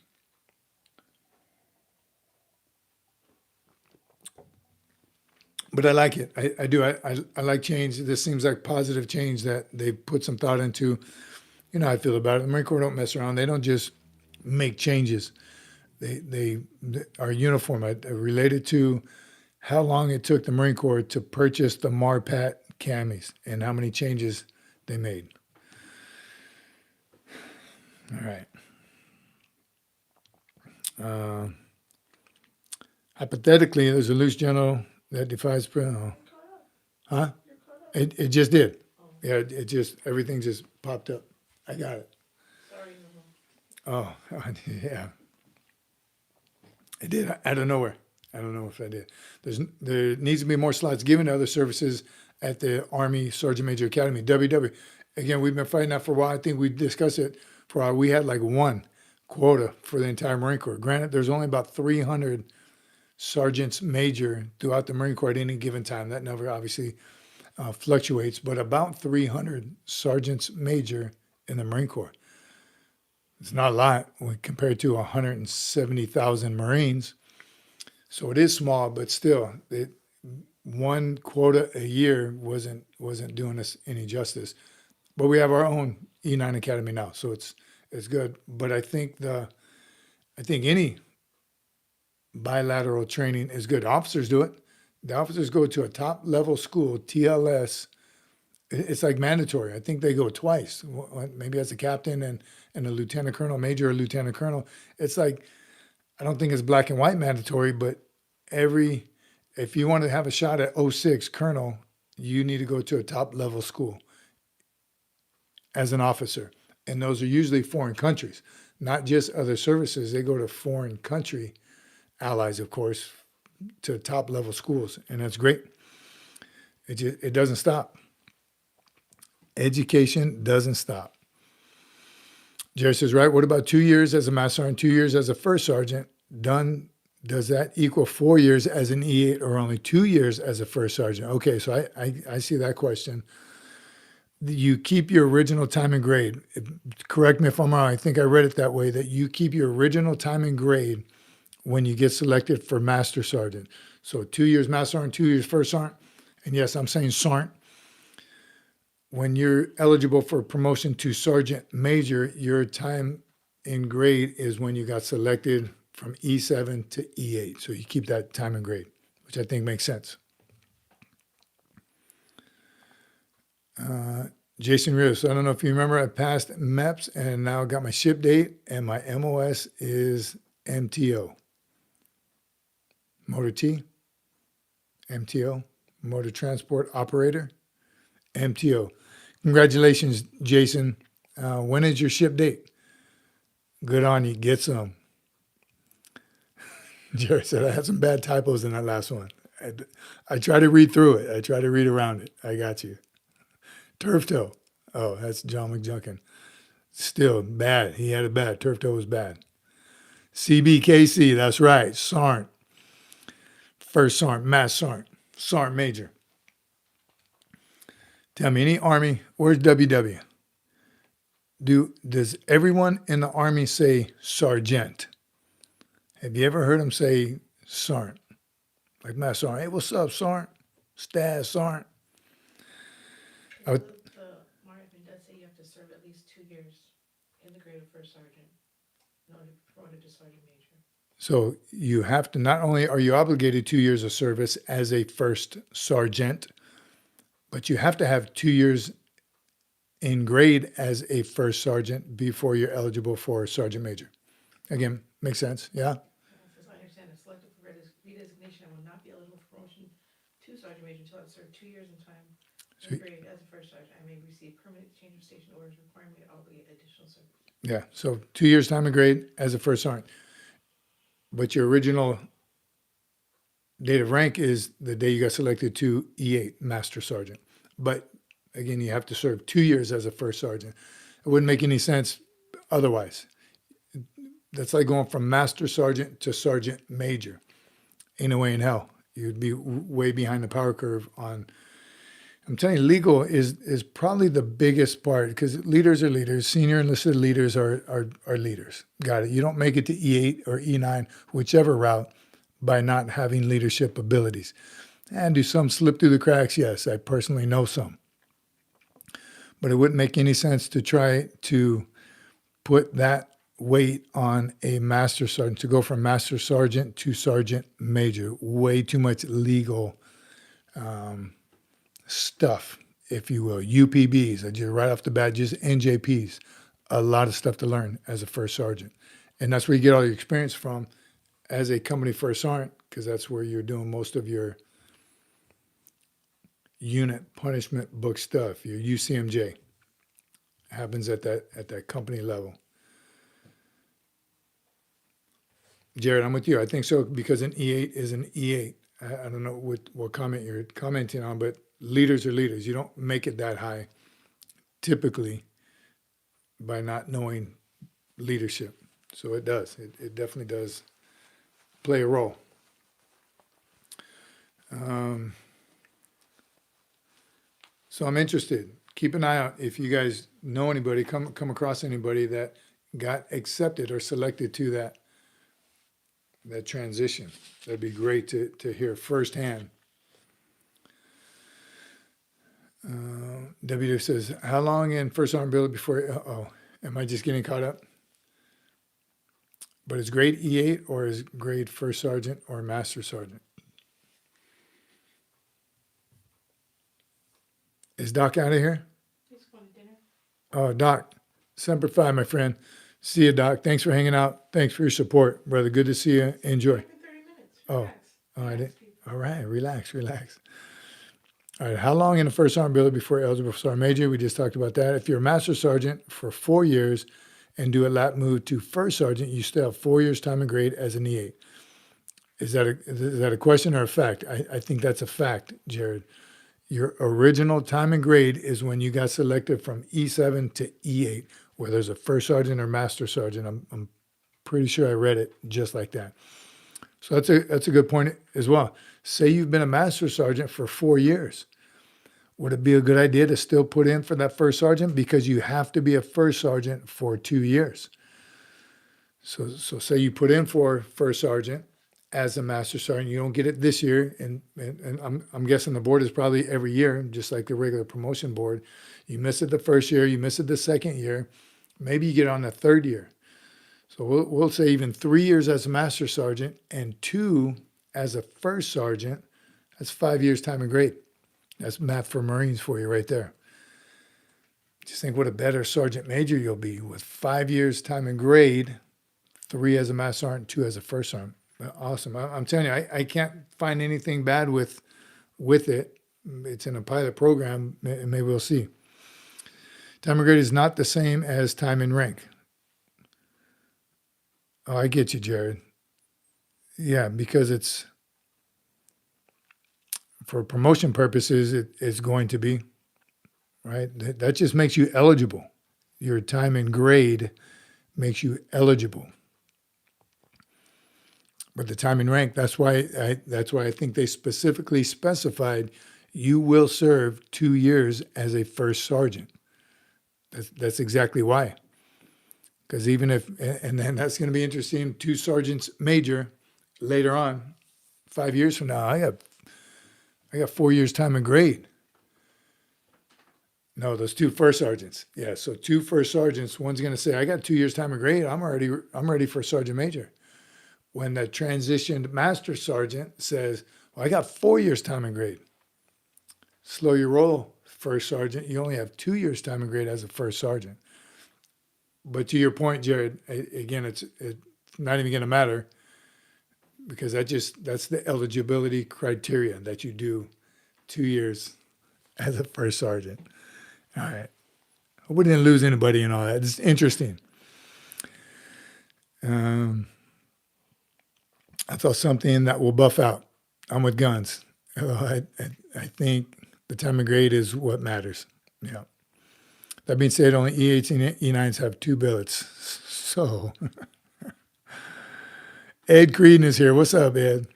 But I like it. I do. I like change. This seems like positive change that they put some thought into. You know how I feel about it. The Marine Corps don't mess around. They don't just make changes. They are uniform. I related to how long it took the Marine Corps to purchase the MARPAT camis and how many changes they made. All right. Hypothetically, there's a loose general that defies... Huh? It just did. Yeah, it just, everything just popped up. I got it. sorry, no. Oh, yeah. It did out of nowhere. I don't know if I did. There needs to be more slots given to other services at the Army Sergeant Major Academy, WW. Again, we've been fighting that for a while. I think we discussed it for a while. We had like one quota for the entire Marine Corps. Granted, there's only about 300 sergeants major throughout the Marine Corps at any given time. That number obviously fluctuates, but about 300 sergeants major in the Marine Corps. It's not a lot when compared to 170,000 Marines. So it is small, but still, one quota a year wasn't doing us any justice. But we have our own E9 Academy now, so it's good. But I think any bilateral training is good. Officers do it. The officers go to a top level school, TLS. It's like mandatory. I think they go twice, maybe as a captain and a lieutenant colonel, major or lieutenant colonel. It's like, I don't think it's black and white mandatory, but if you want to have a shot at 06 colonel, you need to go to a top level school as an officer. And those are usually foreign countries. not just other services. They go to foreign country allies, of course, to top level schools, and that's great. It doesn't stop. Education doesn't stop. Jerry says, right, what about 2 years as a master sergeant, 2 years as a first sergeant? Done. Does that equal 4 years as an E8 or only 2 years as a first sergeant? Okay, so I see that question. You keep your original time and grade. Correct me if I'm wrong. I think I read it that way, that you keep your original time and grade when you get selected for master sergeant. So 2 years master sergeant, 2 years first sergeant. And yes, I'm saying sergeant. When you're eligible for promotion to sergeant major, your time in grade is when you got selected from E7 to E8. So you keep that time and grade, which I think makes sense. Jason Rios, I don't know if you remember, I passed MEPS and now got my ship date, and my MOS is MTO. Motor T, MTO, Motor Transport Operator, MTO. Congratulations, Jason. When is your ship date? Good on you. Get some. Jerry said, I had some bad typos in that last one. I try to read through it. I try to read around it. I got you. Turf toe. Oh, that's John McJunkin. Still bad. He had it bad. Turf toe was bad. CBKC, that's right. Sergeant. First sergeant, master sergeant, sergeant major. Tell me, any Army, where's WW? Does everyone in the Army say sergeant? Have you ever heard them say sergeant? Like master sergeant, hey, what's up, sergeant? Staff sergeant. The MARADMIN does say you have to serve at least 2 years in the grade of first sergeant in order to be promoted to sergeant major. So you have to, not only are you obligated 2 years of service as a first sergeant, but you have to have 2 years in grade as a first sergeant before you're eligible for sergeant major. Again, makes sense, yeah? As I understand it, selected for redesignation, I will not be eligible for promotion to sergeant major until I've served 2 years in time in grade as a first sergeant. I may receive permanent change of station orders requiring me to obligate additional service. Yeah, so 2 years time in grade as a first sergeant. But your original date of rank is the day you got selected to E8, master sergeant. But again, you have to serve 2 years as a first sergeant. It wouldn't make any sense otherwise. That's like going from master sergeant to sergeant major. Ain't no way in hell. You'd be way behind the power curve on. I'm telling you, legal is probably the biggest part, because leaders are leaders. Senior enlisted leaders are leaders. Got it. You don't make it to E8 or E9, whichever route, by not having leadership abilities. And do some slip through the cracks? Yes, I personally know some. But it wouldn't make any sense to try to put that weight on a master sergeant, to go from master sergeant to sergeant major. Way too much legal stuff, if you will. UPBs, just right off the bat, just NJPs. A lot of stuff to learn as a first sergeant. And that's where you get all your experience from as a company first sergeant, because that's where you're doing most of your unit punishment book stuff. Your UCMJ happens at that company level. Jared, I'm with you. I think so, because an E8 is an E8. I don't know what comment you're commenting on, but leaders are leaders. You don't make it that high typically by not knowing leadership. So it does. It definitely does play a role. So I'm interested. Keep an eye out if you guys know anybody, come across anybody that got accepted or selected to that transition. That'd be great to hear firsthand. W says, how long in first arm build before, am I just getting caught up? But is grade E8 or is grade first sergeant or master sergeant? Is Doc out of here? He's going to dinner. Oh, Doc, Semper Fi, my friend. See you, Doc. Thanks for hanging out. Thanks for your support, brother. Good to see you. Enjoy. 30 minutes. Oh, Relax. all right. Relax, people. All right. Relax. All right. How long in the first arm builder before you're eligible for sergeant major? We just talked about that. If you're a master sergeant for 4 years and do a lat move to first sergeant, you still have 4 years time and grade as an E8. Is that a question or a fact? I think that's a fact, Jared. Your original time and grade is when you got selected from E7 to E8, where there's a first sergeant or master sergeant. I'm pretty sure I read it just like that. So that's a good point as well. Say you've been a master sergeant for 4 years. Would it be a good idea to still put in for that first sergeant? Because you have to be a first sergeant for 2 years. So say you put in for first sergeant as a master sergeant, you don't get it this year, and I'm guessing the board is probably every year, just like the regular promotion board. You miss it the first year, you miss it the second year, maybe you get on the third year. So we'll say even 3 years as a master sergeant and 2 as a first sergeant. That's 5 years time and grade. That's math for Marines for you right there. Just think what a better sergeant major you'll be with 5 years time and grade, 3 as a master sergeant, 2 as a first sergeant. Awesome. I'm telling you, I can't find anything bad with it. It's in a pilot program, and maybe we'll see. Time and grade is not the same as time and rank. Oh, I get you, Jared. Yeah, because it's, for promotion purposes, it's going to be, right? That just makes you eligible. Your time and grade makes you eligible. But the time and rank, that's why I think they specifically specified you will serve 2 years as a first sergeant. That's exactly why. Because even if, and then that's going to be interesting, 2 sergeants major later on, 5 years from now, I got 4 years time and grade. No, those 2 first sergeants. Yeah, so 2 first sergeants, one's going to say, I got 2 years time and grade, I'm ready for sergeant major. When the transitioned master sergeant says, well, I got 4 years time and grade. Slow your roll, first sergeant. You only have 2 years time and grade as a first sergeant. But to your point, Jared, again, it's not even going to matter, because that's the eligibility criteria, that you do 2 years as a first sergeant. All right. We didn't lose anybody and all that. It's interesting. I thought something that will buff out. I'm with guns. I think the time and grade is what matters. Yeah. That being said, only E8s and E9s have 2 billets. So, Ed Creedon is here. What's up, Ed?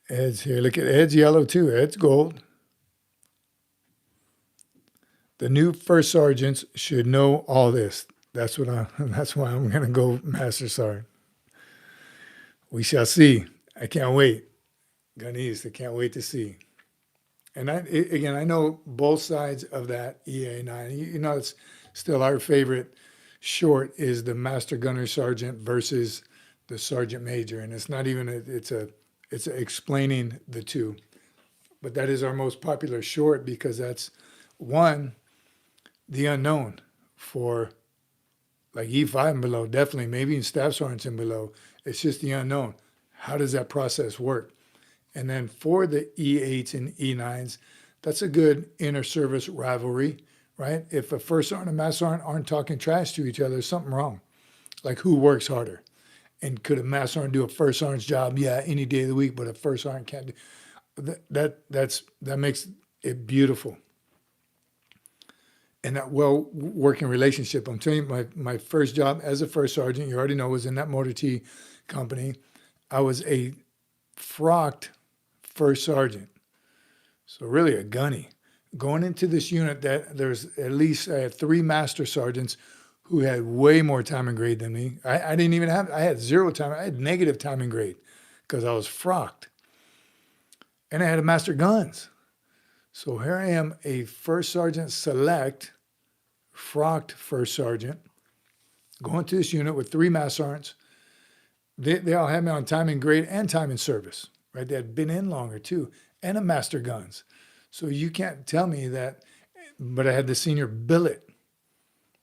Ed's here. Look at Ed's yellow too. Ed's gold. The new first sergeants should know all this. That's why I'm going to go master sergeant. We shall see. I can't wait. Gunnies, I can't wait to see. And I know both sides of that EA9. You know, it's still our favorite short is the master gunner sergeant versus the sergeant major. And it's not even, it's explaining the two. But that is our most popular short, because that's one, the unknown for like E5 and below, definitely, maybe in staff sergeants and below. It's just the unknown. How does that process work? And then for the E8s and E9s, that's a good inter-service rivalry, right? If a first sergeant and master sergeant aren't talking trash to each other, there's something wrong. Like, who works harder? And could a master sergeant do a first sergeant's job? Yeah, any day of the week, but a first sergeant can't do that makes it beautiful. And that working relationship. I'm telling you, my first job as a first sergeant, you already know, was in that motor T company. I was a frocked first sergeant. So really a gunny. Going into this unit, that there's at least, I had 3 master sergeants who had way more time and grade than me. I didn't even have, I had 0 time. I had negative time and grade because I was frocked. And I had a master guns. So here I am, a first sergeant select, frocked first sergeant, going to this unit with 3 master sergeants. They all had me on time and grade and time in service, right? They had been in longer too, and a master guns. So you can't tell me that, but I had the senior billet,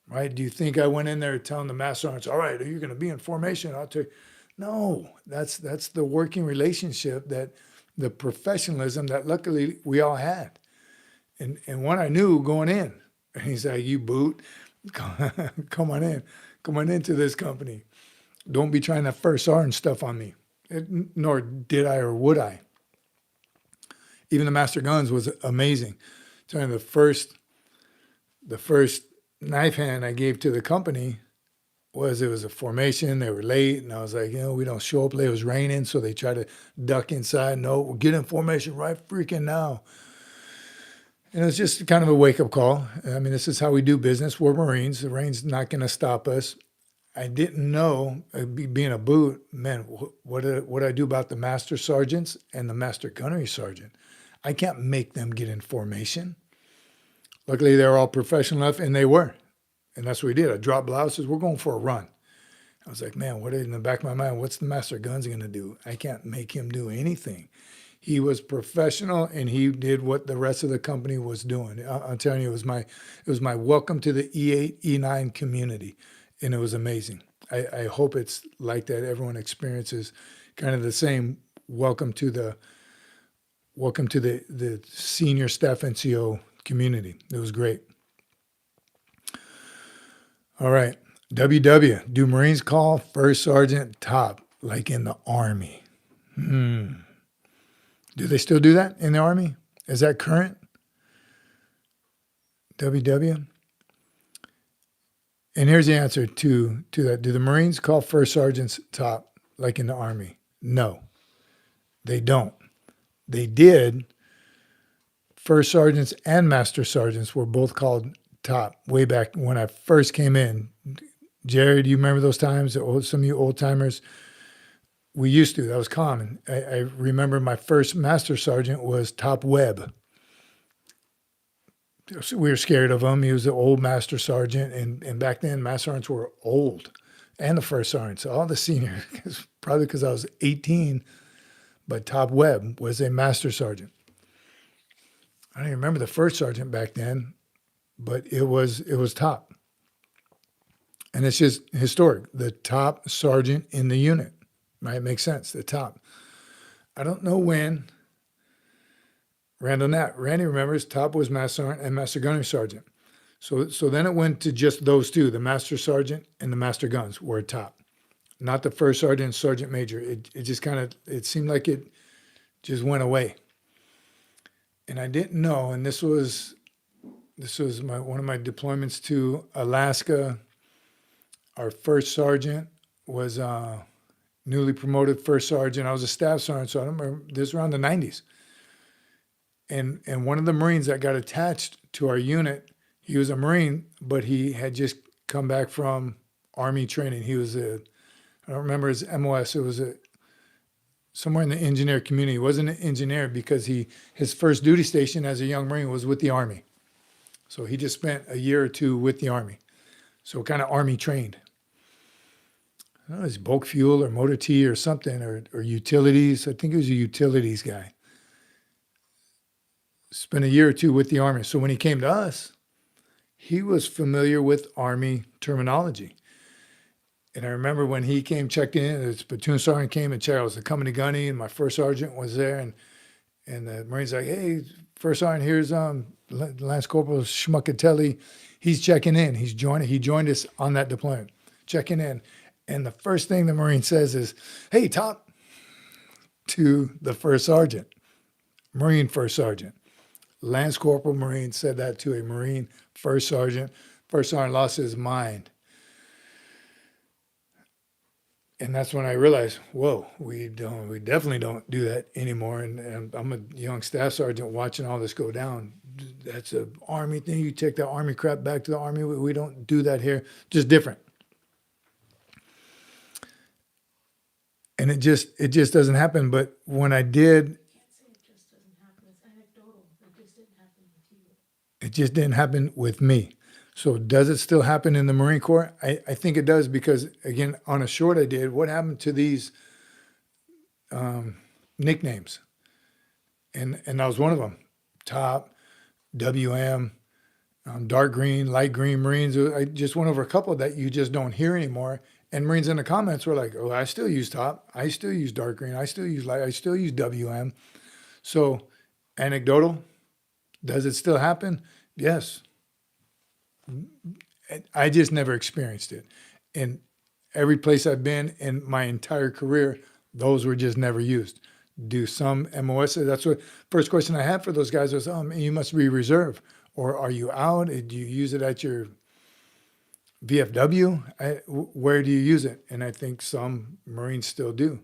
right? Do you think I went in there telling the master sergeants, all right, you're going to be in formation? I'll tell you. No, that's the working relationship that the professionalism that luckily we all had. And one I knew going in, and he's like, "You boot, come on in, come on into this company. Don't be trying that first R and stuff on me." Nor did I or would I. Even the Master Guns was amazing. Telling the first knife hand I gave to the company it was a formation. They were late, and I was like, we don't show up late. It was raining, so they tried to duck inside. No, we'll get in formation right freaking now. And it was just kind of a wake-up call. I mean, this is how we do business. We're Marines. The rain's not going to stop us. I didn't know, being a boot, man, what I do about the master sergeants and the master gunnery sergeant. I can't make them get in formation. Luckily, they're all professional enough, and they were. And that's what we did. I dropped blouses. We're going for a run. I was like, man, what in the back of my mind, what's the master guns going to do? I can't make him do anything. He was professional, and he did what the rest of the company was doing. I'm telling you, it was my welcome to the E8, E9 community, and it was amazing. I hope it's like that. Everyone experiences kind of the same welcome to the senior staff NCO community. It was great. All right. WW. Do Marines call first sergeant top like in the Army? Do they still do that in the Army? Is that current? WW. And here's the answer to that. Do the Marines call first sergeants top like in the Army? No, they don't. They did. First sergeants and master sergeants were both called top way back when I first came in. Jared, you remember those times? Some of you old timers, we used to. That was common. I remember my first master sergeant was Top Webb. We were scared of him. He was the old master sergeant, and back then master sergeants were old, and the first sergeants, all the senior, probably because I was 18. But Top Webb was a master sergeant. I don't even remember the first sergeant back then, but it was top. And it's just historic. The top sergeant in the unit, right? It makes sense. The top. I don't know when. Randy remembers top was master sergeant and master gunnery sergeant. So then it went to just those two, the master sergeant and the master guns were top. Not the first sergeant and sergeant major. It just kind of, it seemed like it just went away. And I didn't know, and this was one of my deployments to Alaska. Our first sergeant was newly promoted first sergeant. I was a staff sergeant, so I don't remember, this was around the 90s. And one of the Marines that got attached to our unit, he was a Marine, but he had just come back from Army training. He was I don't remember his MOS. It was somewhere in the engineer community. He wasn't an engineer because his first duty station as a young Marine was with the Army. So he just spent a year or two with the Army. So kind of Army trained. I don't know, it's bulk fuel or motor T or something, or utilities. I think he was a utilities guy. Spent a year or two with the Army. So when he came to us, he was familiar with Army terminology. And I remember when he came, checked in, his platoon sergeant came and checked. I was the company gunny, and my first sergeant was there. And the Marine's like, hey, first sergeant, here's Lance Corporal Schmuckatelli. He's checking in. He joined us on that deployment, checking in. And the first thing the Marine says is, hey, top, to the first sergeant, Marine first sergeant. Lance Corporal Marine said that to a Marine first sergeant. First sergeant lost his mind. And that's when I realized, whoa, we definitely don't do that anymore. And I'm a young staff sergeant watching all this go down. That's an Army thing. You take that Army crap back to the Army. We don't do that here. Just different. And it just doesn't happen. But when I did, You can't say it just doesn't happen. It's anecdotal. It just didn't happen with you. it just didn't happen with me. So does it still happen in the Marine Corps? I think it does because, again, on a short I did, what happened to these nicknames? And that was one of them. Top, WM, dark green, light green Marines. I just went over a couple that you just don't hear anymore. And Marines in the comments were like, oh, I still use top. I still use dark green. I still use light. I still use WM. So anecdotal, does it still happen? Yes. I just never experienced it. In every place I've been in my entire career, those were just never used. Do some MOS, that's what first question I had for those guys was, oh man, you must be reserve. Or are you out? Do you use it at your VFW? Where do you use it? And I think some Marines still do.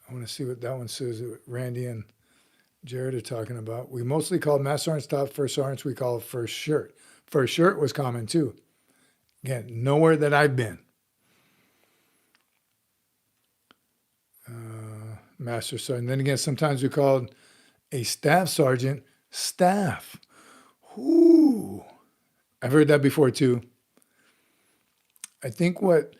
I want to see what that one says. Randy and Jared are talking about. We mostly called Master Sergeant top, first sergeants. We call it first shirt. First shirt was common too. Again, nowhere that I've been. Master Sergeant. Then again, sometimes we called a staff sergeant staff. Ooh, I've heard that before too. I think what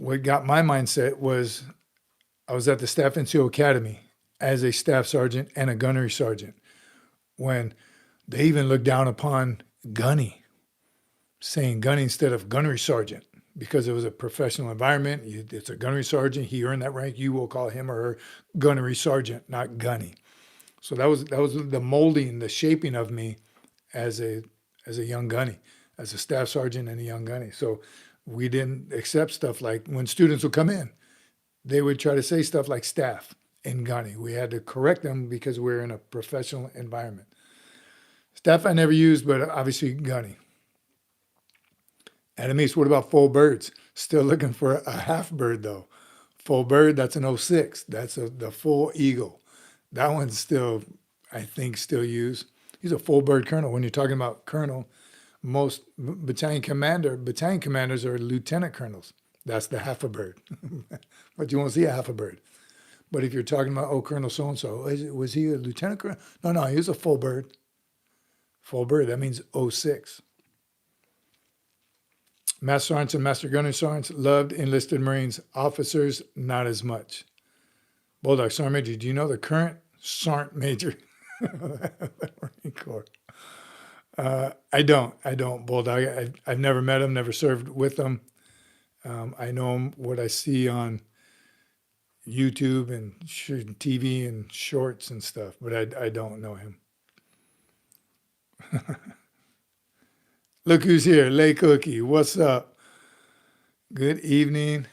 got my mindset was I was at the Staff NCO Academy as a staff sergeant and a gunnery sergeant when they even looked down upon gunny, saying gunny instead of gunnery sergeant because it was a professional environment. It's a gunnery sergeant. He earned that rank. You will call him or her gunnery sergeant, not gunny. So that was the molding, the shaping of me as a young gunny, as a staff sergeant and a young gunny. So we didn't accept stuff like when students would come in, they would try to say stuff like staff and gunny. We had to correct them because we're in a professional environment. Staff I never used, but obviously gunny. Enemies, what about full birds? Still looking for a half bird though. Full bird, that's an 06. That's the full eagle. That one's still, I think, still used. He's a full bird colonel. When you're talking about colonel, most battalion commanders are lieutenant colonels. That's the half a bird. But you won't see a half a bird. But if you're talking about, oh, Colonel so-and-so, was he a lieutenant colonel? No, he was a full bird. Full bird, that means 06. Master sergeants and master gunnery sergeants loved enlisted Marines. Officers, not as much. Bulldog Sergeant Major, do you know the current Sergeant Major? Marine Corps. I don't, Bulldog. I've never met him, never served with him. I know him, what I see on YouTube and TV and shorts and stuff, but I don't know him. Look who's here, Lay Cookie. What's up? Good evening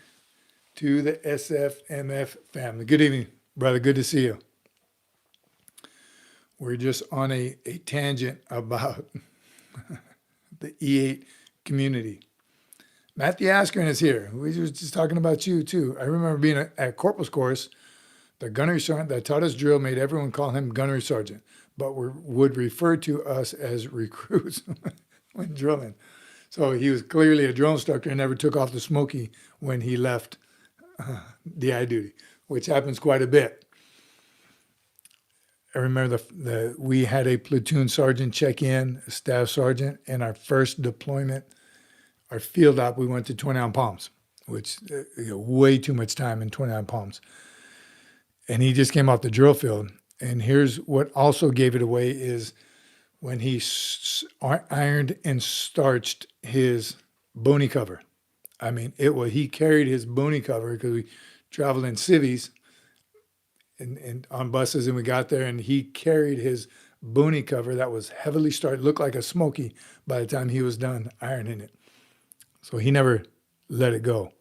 to the SFMF family. Good evening, brother. Good to see you. We're just on a tangent about the E8 community. Matthew Askren is here. We were just talking about you too. I remember being at Corporal's course. The gunnery sergeant that taught us drill made everyone call him gunnery sergeant, but would refer to us as recruits when drilling. So he was clearly a drill instructor and never took off the smoky when he left DI duty, which happens quite a bit. I remember we had a platoon sergeant check in, a staff sergeant, and our first deployment, our field op, we went to 29 Palms, which way too much time in 29 Palms. And he just came off the drill field. And here's what also gave it away is when he ironed and starched his bony cover. I mean, he carried his bony cover because we traveled in civvies and on buses, and we got there, and he carried his bony cover that was heavily starched, looked like a smoky by the time he was done ironing it. So he never let it go.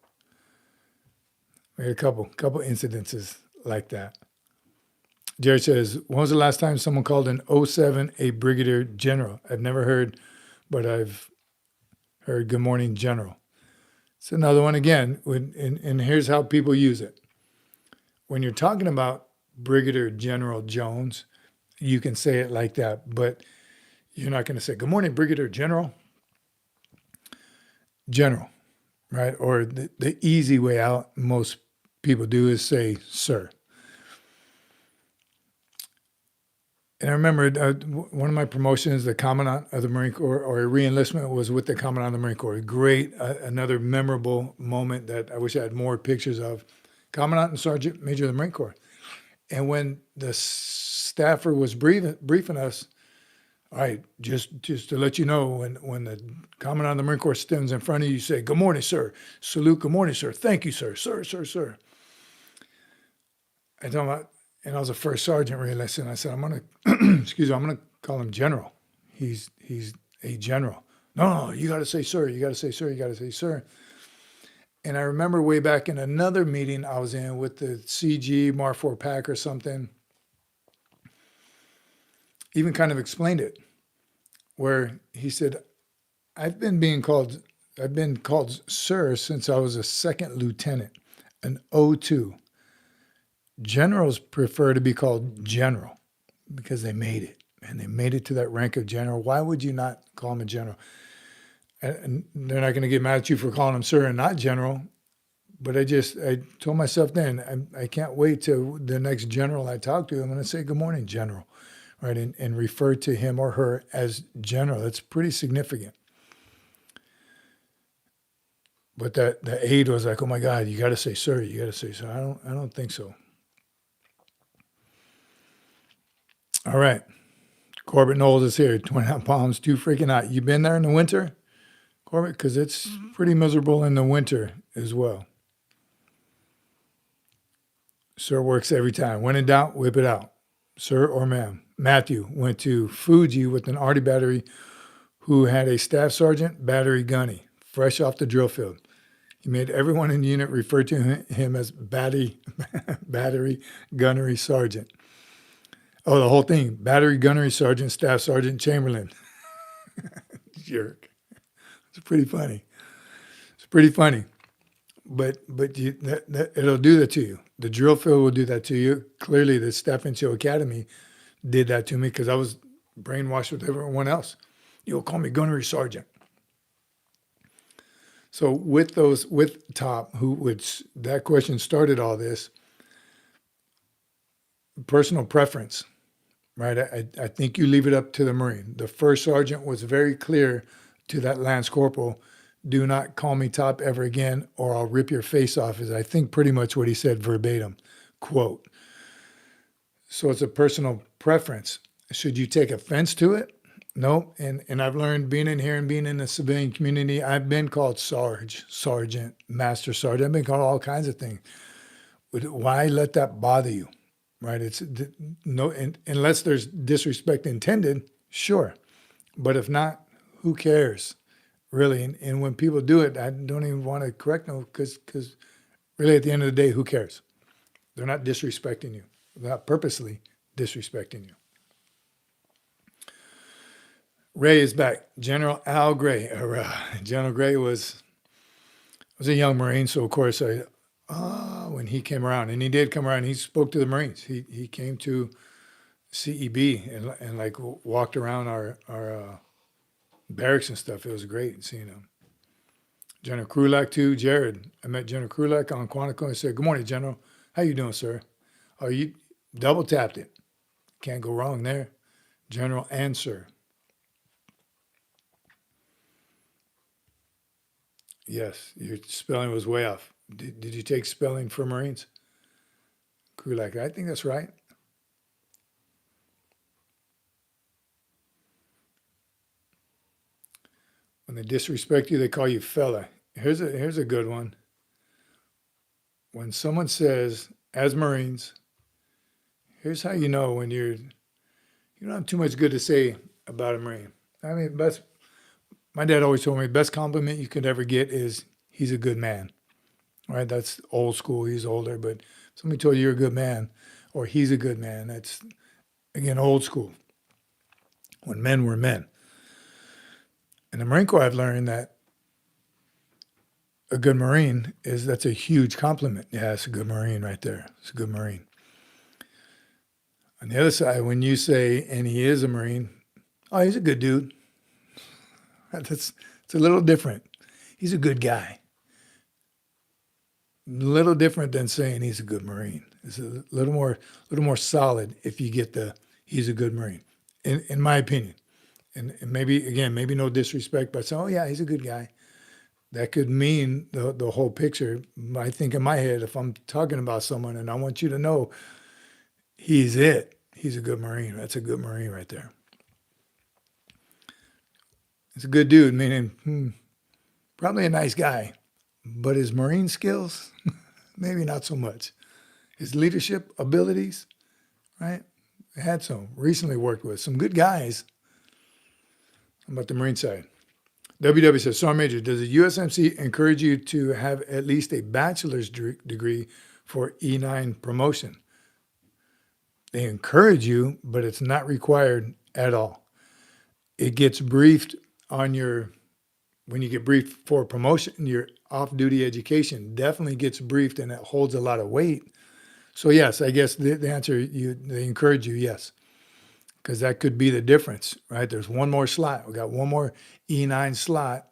We had a couple incidences like that. Jerry says, when was the last time someone called an 07 a brigadier general? I've never heard, but I've heard good morning general. It's another one again, and here's how people use it. When you're talking about Brigadier General Jones, you can say it like that, but you're not going to say, good morning, Brigadier General. General, right? Or the easy way out, most people do, is say, sir. And I remember one of my promotions, the Commandant of the Marine Corps, or a re-enlistment, was with the Commandant of the Marine Corps. Great, another memorable moment that I wish I had more pictures of. Commandant and Sergeant Major of the Marine Corps. And when the staffer was briefing us, all right, just to let you know, when the Commandant of the Marine Corps stands in front of you, you say, good morning, sir. Salute, good morning, sir. Thank you, sir. Sir. I told him, and I was a first sergeant re-enlisted, and I said, I'm going to, excuse me, I'm going to call him General. He's a general. No, you got to say sir, you got to say sir, you got to say sir. And I remember way back in another meeting I was in with the CG Mar 4 Pack or something, even kind of explained it, where he said, I've been called sir since I was a second lieutenant, an O2. Generals prefer to be called general because they made it, and they made it to that rank of general. Why would you not call him a general? And they're not going to get mad at you for calling him sir and not general. But I told myself then, I can't wait till the next general I talk to. I'm going to say, good morning, general, right? And refer to him or her as general. That's pretty significant. But the aide was like, oh my God, you got to say sir, you got to say sir. I don't think so. All right. Corbett Knowles is here. 29 pounds, too freaking hot. You been there in the winter, Corbett? Because it's pretty miserable in the winter as well. Sir works every time. When in doubt, whip it out. Sir or ma'am. Matthew went to Fuji with an arty battery who had a staff sergeant, battery gunny, fresh off the drill field. He made everyone in the unit refer to him as battery gunnery sergeant. Oh, the whole thing. Battery gunnery sergeant, staff sergeant, Chamberlain. Jerk. It's pretty funny. It's pretty funny. But it'll do that to you. The drill field will do that to you. Clearly, the Staff Intel Academy did that to me because I was brainwashed with everyone else. You'll call me gunnery sergeant. So with Top, that question started all this, personal preference, right? I think you leave it up to the Marine. The first sergeant was very clear to that Lance Corporal, do not call me Top ever again or I'll rip your face off, is I think pretty much what he said verbatim, quote. So it's a personal preference. Should you take offense to it? No. And I've learned being in here and being in the civilian community, I've been called Sarge, Sergeant, Master Sergeant. I've been called all kinds of things. Why let that bother you? Right? It's no, unless there's disrespect intended, sure. But if not, who cares? Really, and when people do it, I don't even want to correct them because really at the end of the day, who cares? They're not disrespecting you. They're not purposely disrespecting you. Ray is back. General Al Gray. General Gray was a young Marine, so of course when he came around, and he did come around, he spoke to the Marines. He came to CEB and like walked around our barracks and stuff. It was great seeing him. General Krulak too, Jared. I met General Krulak on Quantico and said, good morning, General. How you doing, sir? Oh, you double tapped it. Can't go wrong there. General and sir. Yes, your spelling was way off. Did you take spelling for Marines? Krulak, I think that's right. When they disrespect you, they call you fella. Here's a good one. When someone says, as Marines, here's how you know when you don't have too much good to say about a Marine. I mean, my dad always told me, best compliment you could ever get is he's a good man. All right, that's old school. He's older, but somebody told you you're a good man or he's a good man. That's, again, old school. When men were men. In the Marine Corps, I've learned that a good Marine that's a huge compliment. Yeah, it's a good Marine right there. It's a good Marine. On the other side, when you say, and he is a Marine, oh, he's a good dude. It's a little different. He's a good guy. A little different than saying he's a good Marine. It's a little more solid if you get he's a good Marine, in my opinion. And maybe, again, maybe no disrespect, but saying, oh yeah, he's a good guy. That could mean the whole picture. I think in my head, if I'm talking about someone and I want you to know he's a good Marine. That's a good Marine right there. It's a good dude, meaning probably a nice guy, but his Marine skills, maybe not so much. his leadership abilities, right? Had some, recently worked with some good guys. How about the Marine side? WW says, Sergeant Major, does the USMC encourage you to have at least a bachelor's degree for E9 promotion? They encourage you, but it's not required at all. It gets briefed on your, when you get briefed for promotion, your off-duty education definitely gets briefed, and it holds a lot of weight. So yes, I guess the answer, they encourage you, yes. Because that could be the difference, right? There's one more slot. We got one more E9 slot.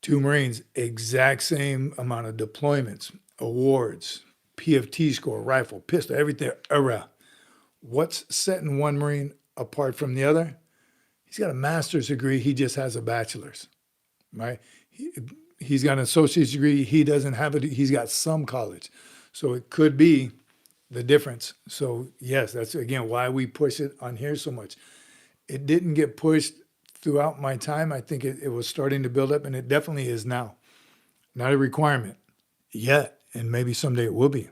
2 Marines, exact same amount of deployments, awards, PFT score, rifle, pistol, everything. What's setting one Marine apart from the other? He's got a master's degree. He just has a bachelor's, right? He's got an associate's degree. He doesn't have it. He's got some college. So it could be the difference. So yes, that's again why we push it on here so much. It didn't get pushed throughout my time. I think it was starting to build up, and it definitely is now. Not a requirement yet, and maybe someday it will be.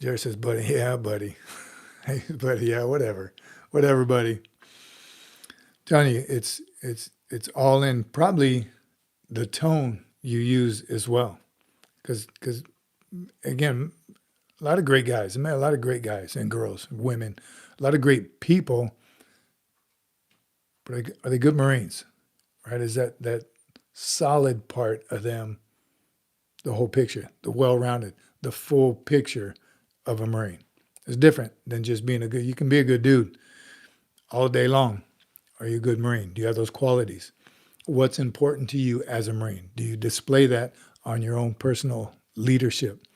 Jerry says, buddy, yeah, buddy. Hey, buddy, yeah, whatever. Whatever, buddy. Telling you, it's all in probably the tone you use as well. Because again, a lot of great guys. I met a lot of great guys and girls, women, a lot of great people. But are they good Marines? Right? Is that solid part of them, the whole picture, the well-rounded, the full picture of a Marine? It's different than just being a good, you can be a good dude all day long. Are you a good Marine? Do you have those qualities? What's important to you as a Marine? Do you display that on your own personal leadership,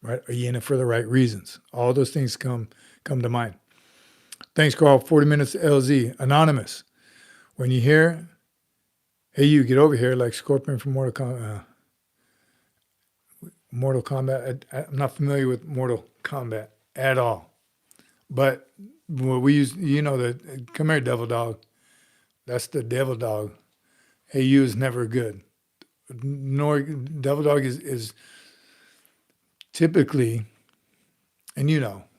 right? Are you in it for the right reasons? All those things come to mind. Thanks, Carl. 40 minutes LZ. Anonymous. When you hear, hey, you get over here like Scorpion from Mortal Kombat. I'm not familiar with Mortal Kombat at all. But what we use, the come here, devil dog. That's the devil dog. Hey, you is never good. Nor devil dog is typically, and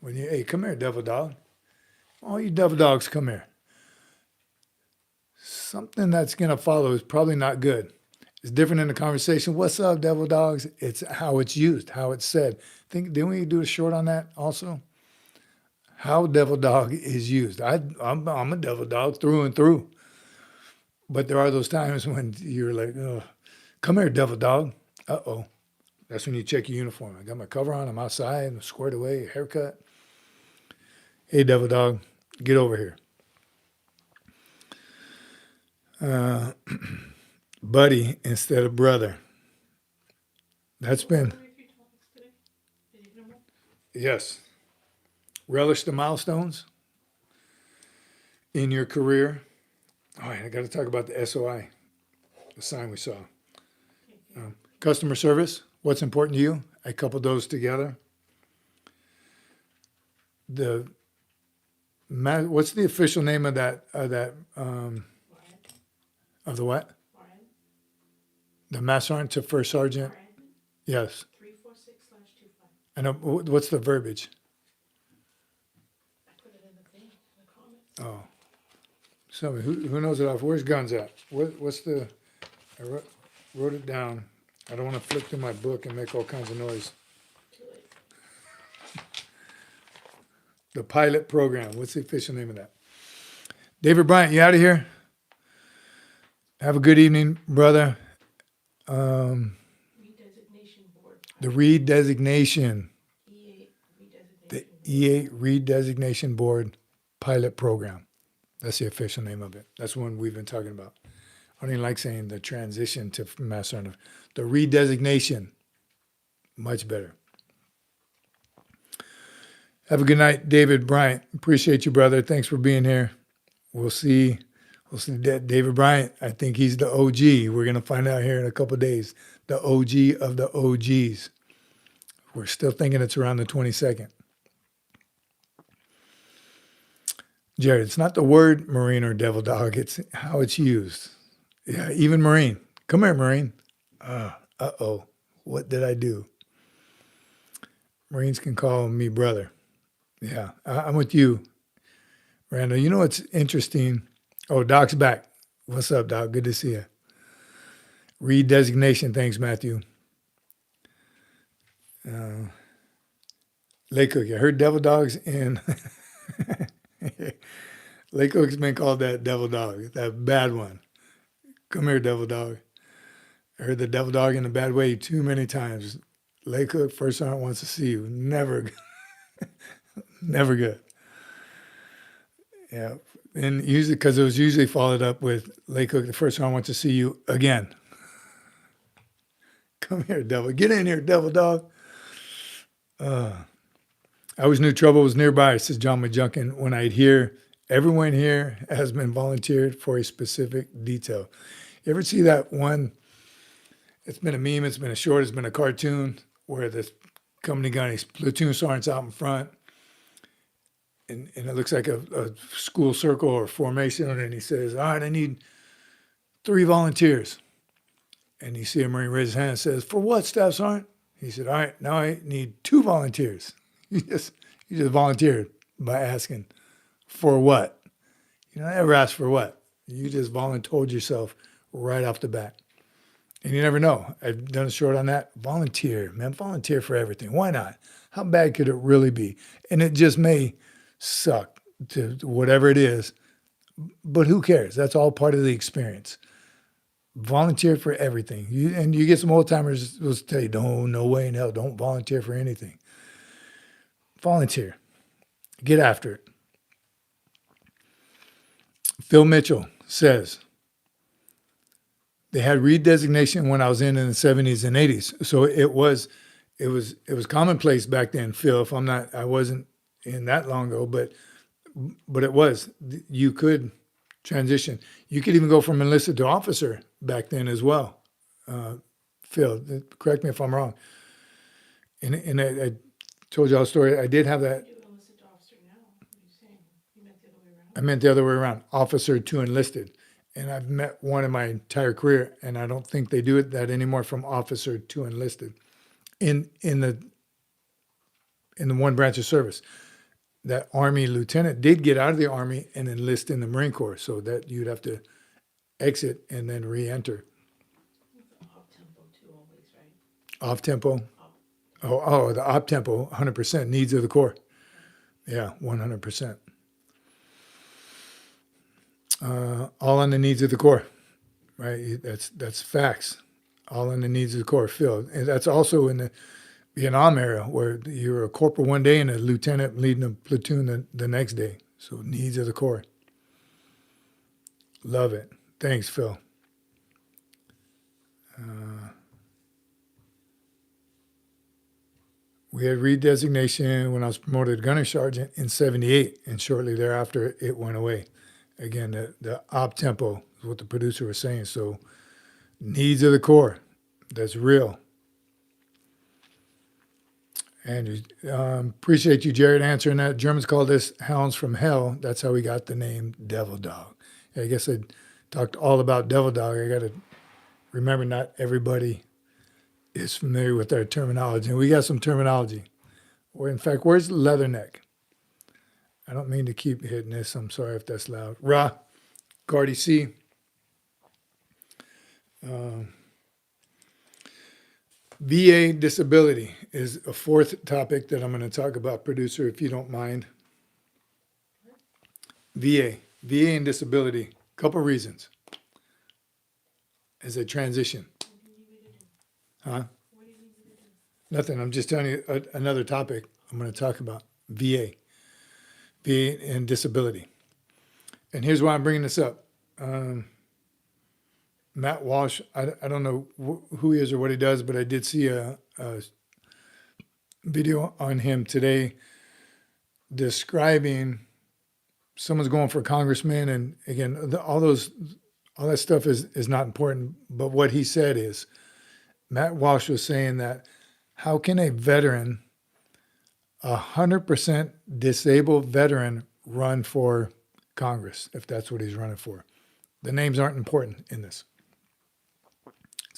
when you, hey, come here, devil dog. All you devil dogs, come here. Something that's going to follow is probably not good. It's different in the conversation. What's up, devil dogs? It's how it's used, how it's said. Didn't we do a short on that also? How devil dog is used. I'm a devil dog through and through. But there are those times when you're like, oh, come here, devil dog. Uh-oh. That's when you check your uniform. I got my cover on. I'm outside. I'm squared away, haircut. Hey, devil dog, get over here. Buddy instead of brother. That's been, yes. Relish the milestones in your career. All right, I got to talk about the SOI, the sign we saw. Customer service, what's important to you? I coupled those together. What's the official name of that of the what? The Master Sergeant to First Sergeant? Yes. 346/25. I know. What's the verbiage? I put it in the thing, in the comments. Oh. So who knows it off? Where's guns at? What's the? I wrote it down. I don't want to flip through my book and make all kinds of noise. Too late. The pilot program. What's the official name of that? David Bryant, you out of here? Have a good evening, brother. Redesignation board. The redesignation. E8 redesignation. The E8 redesignation board pilot program. That's the official name of it. That's one we've been talking about. I don't even like saying the transition to Master Sergeant. The redesignation, much better. Have a good night, David Bryant. Appreciate you, brother. Thanks for being here. We'll see David Bryant. I think he's the OG. We're going to find out here in a couple of days. The OG of the OGs. We're still thinking it's around the 22nd. Jared, it's not the word Marine or devil dog. It's how it's used. Yeah, even Marine. Come here, Marine. Uh-oh. What did I do? Marines can call me brother. Yeah, I'm with you, Randall. You know what's interesting? Oh, Doc's back. What's up, Doc? Good to see you. Redesignation. Thanks, Matthew. Lake Cook. I heard devil dogs in Lake Cook's been called that devil dog, that bad one. Come here, devil dog. I heard the devil dog in a bad way too many times. Lake Cook, first sergeant wants to see you. Never, never good. Yeah. And usually, because it was usually followed up with Lake Cook, the first sergeant wants to see you again. Come here, devil. Get in here, devil dog. I always knew trouble was nearby, says John McJunkin, when I'd hear everyone here has been volunteered for a specific detail. You ever see that one? It's been a meme, it's been a short, it's been a cartoon where the company gun, his platoon sergeant's out in front, and it looks like a school circle or formation, and he says, all right, I need 3 volunteers. And you see a Marine raise his hand and says, for what, Staff Sergeant? He said, all right, now I need 2 volunteers. You just volunteered by asking, for what? You never asked for what. You just told yourself right off the bat. And you never know. I've done a short on that. Volunteer, man, volunteer for everything. Why not? How bad could it really be? And it just may suck to whatever it is, but who cares? That's all part of the experience. Volunteer for everything. You get some old timers who will tell you, no way in hell, don't volunteer for anything. Volunteer. Get after it. Phil Mitchell says, they had redesignation when I was in the 70s and 80s. So it was commonplace back then, Phil. I wasn't in that long ago, but it was. You could transition. You could even go from enlisted to officer back then as well. Phil, correct me if I'm wrong. And I told y'all a story. I did have that. You enlisted to officer now. What are you saying? You meant the other way around? I meant the other way around, officer to enlisted. And I've met one in my entire career, and I don't think they do that anymore, from officer to enlisted in the one branch of service. That Army lieutenant did get out of the Army and enlist in the Marine Corps, so that you'd have to exit and then re-enter. Off tempo too, always, right? Off tempo. Oh, the op tempo, 100% needs of the Corps. Yeah, 100%. All on the needs of the Corps, right? That's facts. All on the needs of the Corps filled. And that's also in the Vietnam era, where you're a corporal one day and a lieutenant leading a platoon the next day. So needs of the Corps. Love it. Thanks, Phil. We had redesignation when I was promoted to gunner sergeant in 78, and shortly thereafter it went away. Again, the op tempo is what the producer was saying. So needs of the Corps, that's real. And appreciate you, Jared, answering that. Germans call this hounds from hell. That's how we got the name Devil Dog. I guess I talked all about Devil Dog. I got to remember not everybody is familiar with our terminology. And we got some terminology. Or in fact, where's Leatherneck? I don't mean to keep hitting this. I'm sorry if that's loud. Ra, Cardi C. VA disability is a 4th topic that I'm going to talk about, producer, if you don't mind. VA and disability. Couple reasons as a transition. Huh? Nothing. I'm just telling you another topic I'm going to talk about. VA and disability. And here's why I'm bringing this up. Matt Walsh, I don't know who he is or what he does, but I did see a video on him today describing someone's going for congressman. And again, all that stuff is not important. But what he said is, Matt Walsh was saying that how can a veteran, 100% disabled veteran, run for Congress if that's what he's running for? The names aren't important in this.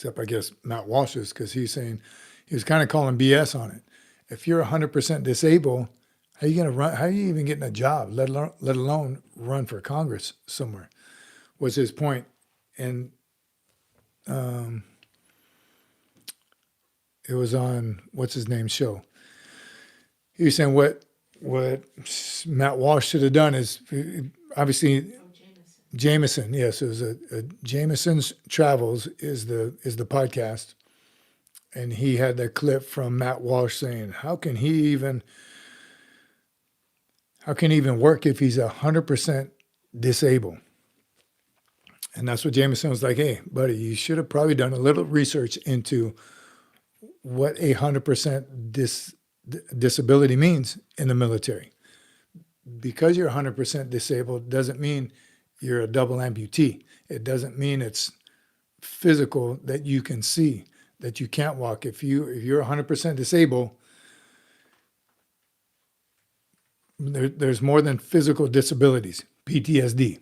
except I guess Matt Walsh's, because he was kind of calling BS on it. If you're 100% disabled, how are you going to run? How are you even getting a job, let alone run for Congress somewhere? Was his point. And it was on what's his name's show. He was saying what Matt Walsh should have done is obviously Jameson. Yes, it was a Jameson's Travels is the podcast, and he had that clip from Matt Walsh saying, "How can he even work if he's 100% disabled?" And that's what Jameson was like, "Hey, buddy, you should have probably done a little research into what 100% disability means in the military. Because you're 100% disabled doesn't mean you're a double amputee. It doesn't mean it's physical that you can see, that you can't walk. If you're 100% disabled, there's more than physical disabilities, PTSD,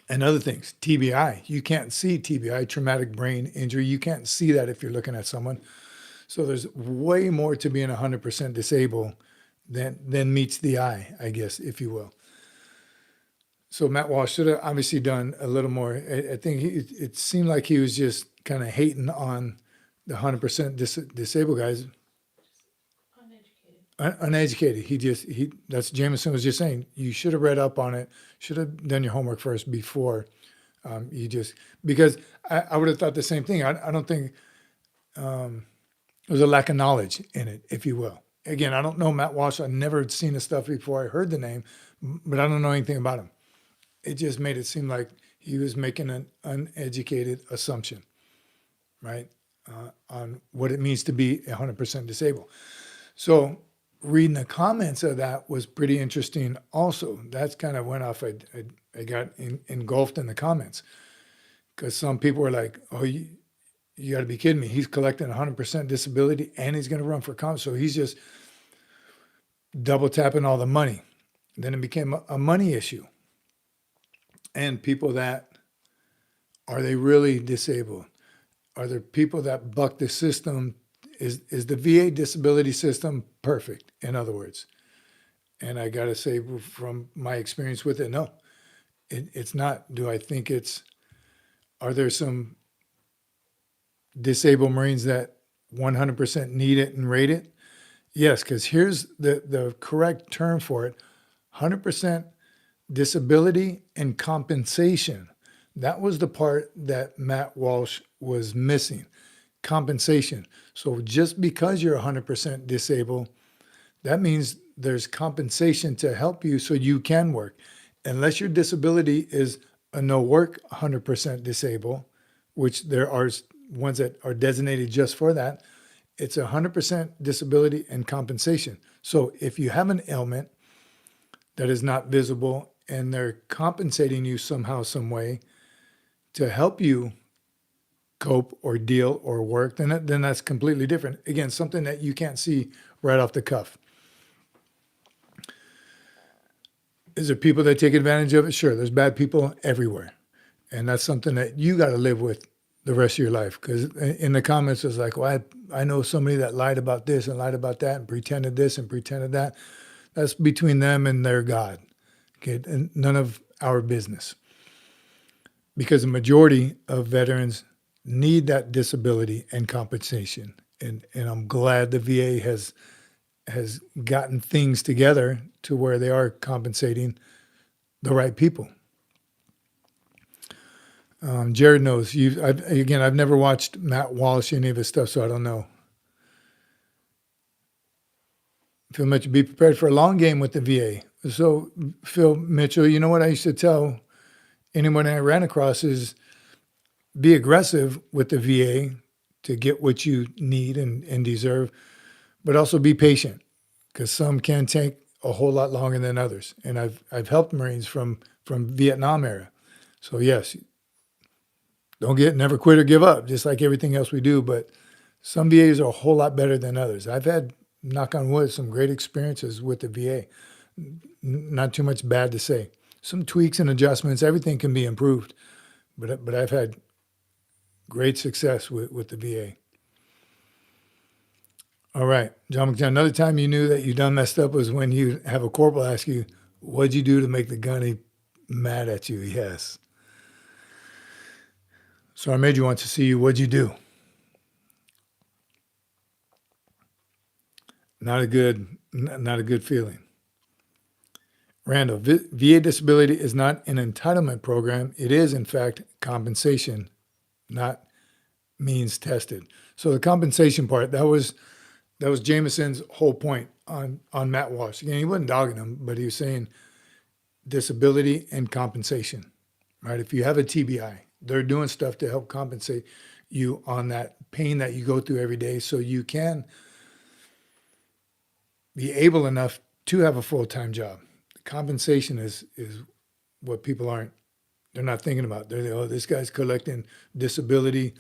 and other things. TBI, you can't see TBI, traumatic brain injury. You can't see that if you're looking at someone. So there's way more to being 100% disabled than meets the eye, I guess, if you will. So Matt Walsh should have obviously done a little more. I think it seemed like he was just kind of hating on the 100% disabled guys. Uneducated. That's Jameson was just saying, you should have read up on it, should have done your homework first before because I would have thought the same thing. I don't think there's a lack of knowledge in it, if you will. Again, I don't know Matt Walsh. I've never seen his stuff before I heard the name, but I don't know anything about him. It just made it seem like he was making an uneducated assumption, right, on what it means to be 100% disabled. So reading the comments of that was pretty interesting also. That's kind of went off. I got engulfed in the comments because some people were like, oh, you got to be kidding me. He's collecting 100% disability and he's going to run for Congress. So he's just double tapping all the money. Then it became a money issue. And people that, are they really disabled? Are there people that buck the system? Is the VA disability system perfect, in other words? And I got to say, from my experience with it, no, it's not. Do I think are there some disabled Marines that 100% need it and rate it? Yes, because here's the correct term for it: 100% disability and compensation. That was the part that Matt Walsh was missing. Compensation. So just because you're 100% disabled, that means there's compensation to help you so you can work. Unless your disability is a no work 100% disabled, which there are ones that are designated just for that, it's 100% disability and compensation. So if you have an ailment that is not visible and they're compensating you somehow, some way to help you cope or deal or work, then that's completely different. Again, something that you can't see right off the cuff. Is there people that take advantage of it? Sure, there's bad people everywhere. And that's something that you got to live with the rest of your life. Because in the comments, it's like, well, I know somebody that lied about this and lied about that and pretended this and pretended that. That's between them and their God. Okay, and none of our business. Because the majority of veterans need that disability and compensation. And I'm glad the VA has gotten things together to where they are compensating the right people. Jared knows. I've never watched Matt Walsh, any of his stuff, so I don't know. Phil Mitchell, be prepared for a long game with the VA. So, Phil Mitchell, you know what I used to tell anyone I ran across is be aggressive with the VA to get what you need and deserve, but also be patient because some can take a whole lot longer than others. And I've helped Marines from Vietnam era. So yes, never quit or give up, just like everything else we do. But some VAs are a whole lot better than others. I've had, knock on wood, some great experiences with the VA. Not too much bad to say. Some tweaks and adjustments, everything can be improved. But I've had great success with the VA. All right, John McJohn, another time you knew that you done messed up was when you have a corporal ask you, what'd you do to make the gunny mad at you? Yes. So I made you want to see you. What'd you do? Not a good feeling. Randall, VA disability is not an entitlement program. It is, in fact, compensation, not means tested. So the compensation part, that was Jameson's whole point on Matt Walsh. Again, he wasn't dogging him, but he was saying disability and compensation, right? If you have a TBI, they're doing stuff to help compensate you on that pain that you go through every day so you can be able enough to have a full-time job. Compensation is what people they're not thinking about. Oh, this guy's collecting disability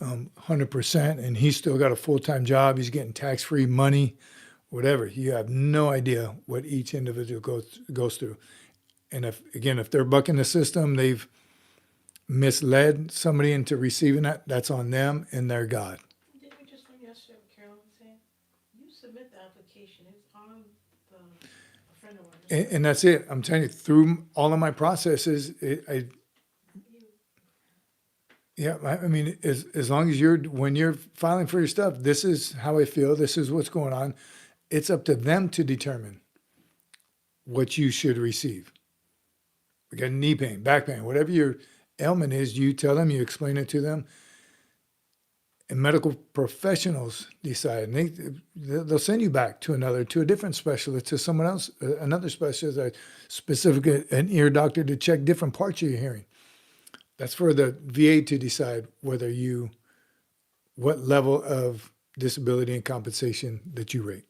100% and he's still got a full-time job. He's getting tax-free money, whatever. You have no idea what each individual goes through. And if they're bucking the system, they've misled somebody into receiving that, that's on them and their God. Didn't we just learn yesterday what Carolyn was saying? You submit the application, it's on a friend of ours. And that's it. I'm telling you, through all of my processes, I mean, as long as when you're filing for your stuff, this is how I feel, this is what's going on. It's up to them to determine what you should receive. We got knee pain, back pain, whatever your ailment is, you tell them, you explain it to them. And medical professionals decide, and they'll send you back to a different specialist, to someone else, another specialist, an ear doctor to check different parts of your hearing. That's for the VA to decide what level of disability and compensation that you rate.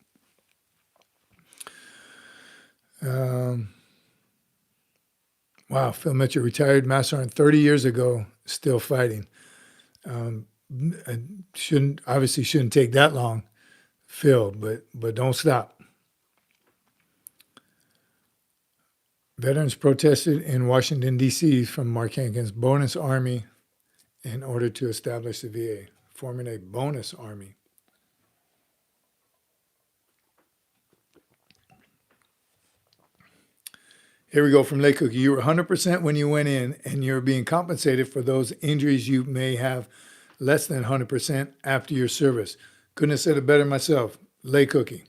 Wow, Phil Mitchell, retired Master Sergeant 30 years ago, still fighting. Shouldn't take that long, Phil, but don't stop. Veterans protested in Washington, D.C. from Mark Hankins' bonus army in order to establish the VA, forming a bonus army. Here we go from Lake Cookie. You were 100% when you went in, and you're being compensated for those injuries you may have less than 100% after your service. Couldn't have said it better myself. Lake Cookie.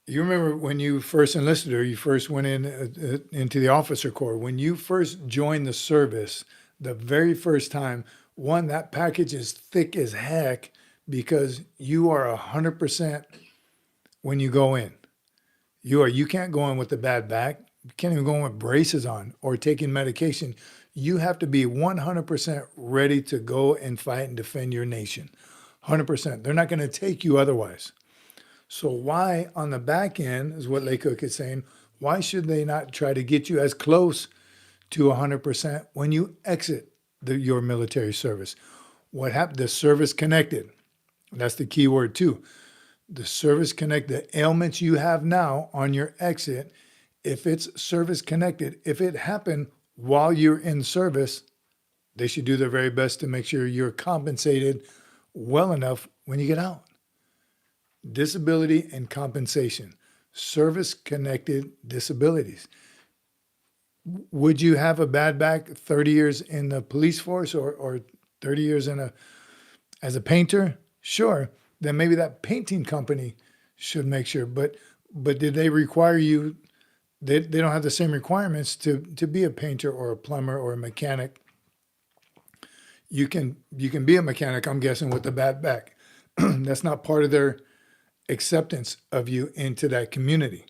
You remember when you first enlisted or you first went into the officer corps, when you first joined the service, the very first time, that package is thick as heck because you are 100% when you go in. You can't go in with a bad back. You can't even go in with braces on or taking medication. You have to be 100% ready to go and fight and defend your nation. 100%. They're not going to take you otherwise. So why on the back end, is what Lake Cook is saying, why should they not try to get you as close to 100% when you exit your military service? What happened? The service connected. That's the key word too. The service connect, the ailments you have now on your exit, if it's service connected, if it happened while you're in service, they should do their very best to make sure you're compensated well enough when you get out. Disability and compensation, service connected disabilities. Would you have a bad back 30 years in the police force or 30 years as a painter? Sure. Then maybe that painting company should make sure. But did they require you? They don't have the same requirements to be a painter or a plumber or a mechanic. You can be a mechanic, I'm guessing, with a bad back. That's not part of their acceptance of you into that community.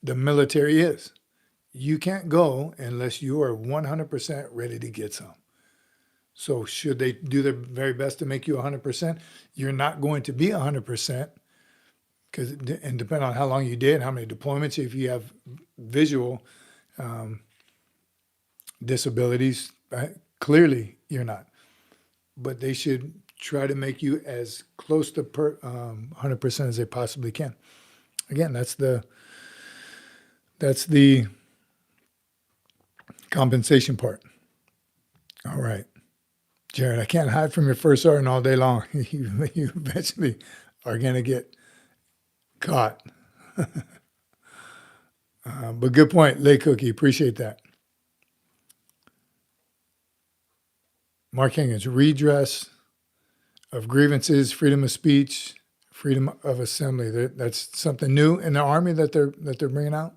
The military is. You can't go unless you are 100% ready to get some. So should they do their very best to make you 100%? You're not going to be 100% and depending on how long you did, how many deployments, if you have visual disabilities, clearly you're not. But they should try to make you as close to 100% as they possibly can. Again, that's the compensation part. All right. Jared, I can't hide from your first sergeant all day long. You eventually are going to get caught. But good point, Lay Cookie. Appreciate that. Mark Higgins, redress of grievances, freedom of speech, freedom of assembly. That's something new in the Army that they're bringing out.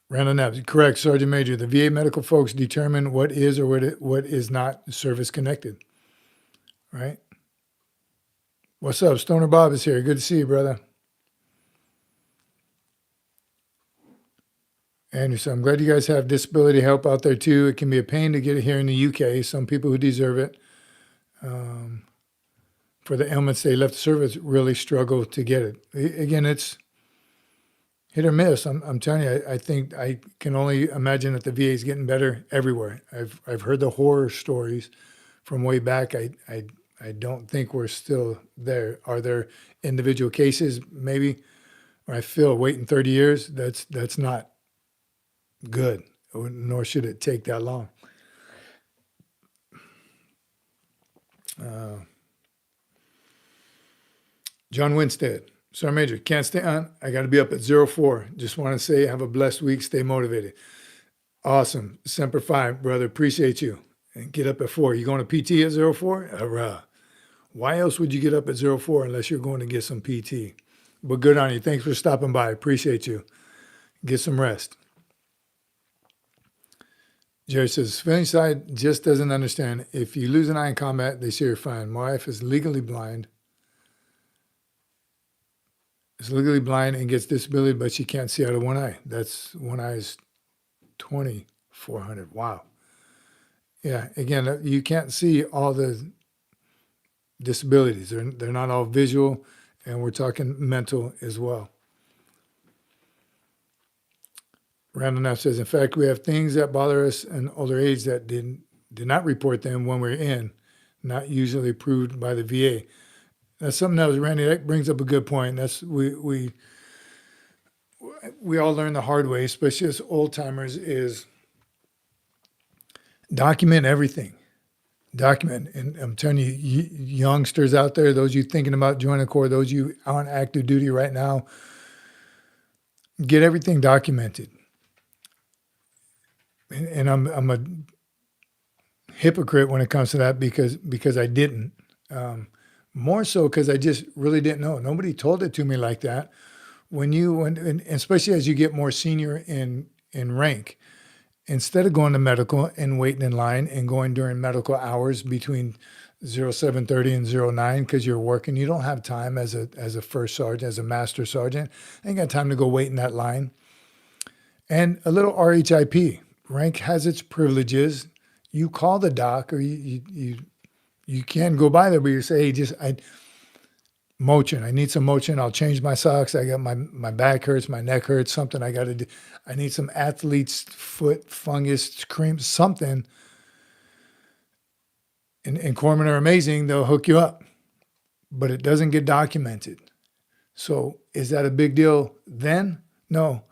Randall Knapp, correct, Sergeant Major. The VA medical folks determine what is or what is not service connected. Right? What's up? Stoner Bob is here. Good to see you, brother. Anderson, I'm glad you guys have disability help out there too. It can be a pain to get it here in the UK. Some people who deserve it for the ailments they left the service really struggle to get it. Again, it's hit or miss. I'm telling you, I think I can only imagine that the VA is getting better everywhere. I've heard the horror stories from way back. I don't think we're still there. Are there individual cases? Maybe. I feel waiting 30 years. That's not good, nor should it take that long. John Winstead, Sergeant Major, can't stay on. I got to be up at 04. Just want to say have a blessed week. Stay motivated. Awesome. Semper Fi, brother. Appreciate you. And get up at 4. You going to PT at 04? Hurrah. Why else would you get up at 04 unless you're going to get some PT? But good on you. Thanks for stopping by. Appreciate you. Get some rest. Jerry says, civilian side just doesn't understand. If you lose an eye in combat, they say you're fine. My wife is legally blind. Is legally blind and gets disability, but she can't see out of one eye. That's one eye is 2,400. Wow. Yeah. Again, you can't see all the disabilities. They're not all visual, and we're talking mental as well. Randall Knapp says, in fact, we have things that bother us in older age that did not report them when we're in, not usually approved by the VA. That's something else, Randy. That brings up a good point. That's we all learn the hard way, especially as old timers, is document everything. Document, and I'm telling you, youngsters out there, those you thinking about joining the Corps, those you on active duty right now, get everything documented. And I'm a hypocrite when it comes to that because I didn't. More so because I just really didn't know. Nobody told it to me like that. And especially as you get more senior in rank, instead of going to medical and waiting in line and going during medical hours between 07:30 and 09 because you're working, you don't have time as a first sergeant, as a master sergeant. I ain't got time to go wait in that line. And a little RHIP. Rank has its privileges. You call the doc, or you can go by there, but you say, hey, Motrin. I need some Motrin. I'll change my socks. I got my back hurts, my neck hurts, something I got to do. I need some athlete's foot fungus cream, something. And corpsmen are amazing. They'll hook you up, but it doesn't get documented. So is that a big deal then? No.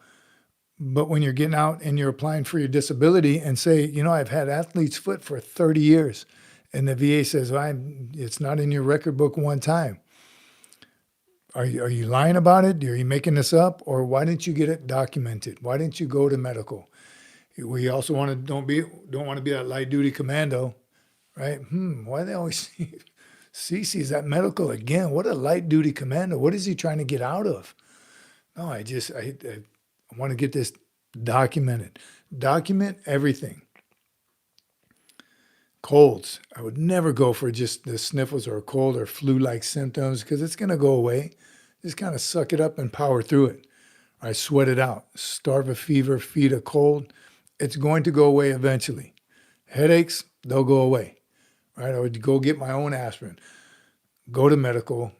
But when you're getting out and you're applying for your disability and say, I've had athlete's foot for 30 years, and the VA says, it's not in your record book one time. Are you lying about it? Are you making this up? Or why didn't you get it documented? Why didn't you go to medical? We also don't want to be that light duty commando, right? Why do they always Cece is at medical again? What a light duty commando. What is he trying to get out of? No, I want to get this documented. Document everything. Colds. I would never go for just the sniffles or a cold or flu-like symptoms because it's going to go away. Just kind of suck it up and power through it. I sweat it out. Starve a fever, feed a cold. It's going to go away eventually. Headaches, they'll go away. Right? I would go get my own aspirin. Go to medical.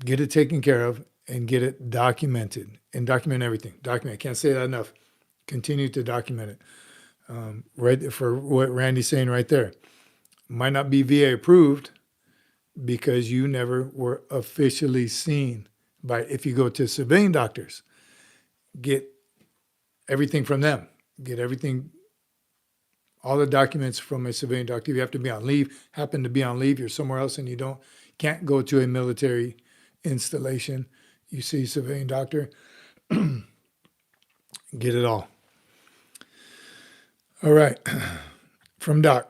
Get it taken care of and get it documented. And document everything. Document. I can't say that enough. Continue to document it. Right for what Randy's saying right there. Might not be VA approved because you never were officially seen by, if you go to civilian doctors, get everything from them. Get everything all the documents from a civilian doctor. If you have to be on leave, happen to be on leave, you're somewhere else and you can't go to a military installation, you see a civilian doctor, get it all. All right. From Doc.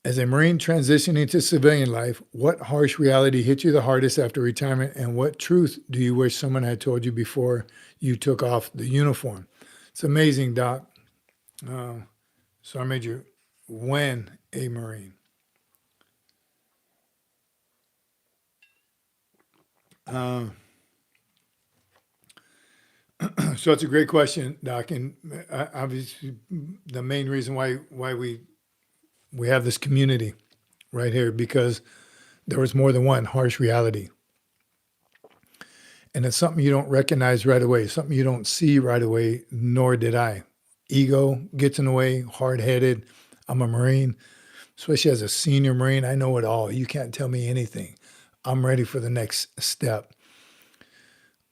As a Marine transitioning to civilian life, what harsh reality hit you the hardest after retirement, and what truth do you wish someone had told you before you took off the uniform? It's amazing, Doc. Sergeant Major, when a Marine. So it's a great question, Doc, and obviously the main reason why we have this community right here, because there was more than one harsh reality. And it's something you don't recognize right away, something you don't see right away, nor did I. Ego gets in the way, hard-headed. I'm a Marine, especially as a senior Marine. I know it all. You can't tell me anything. I'm ready for the next step.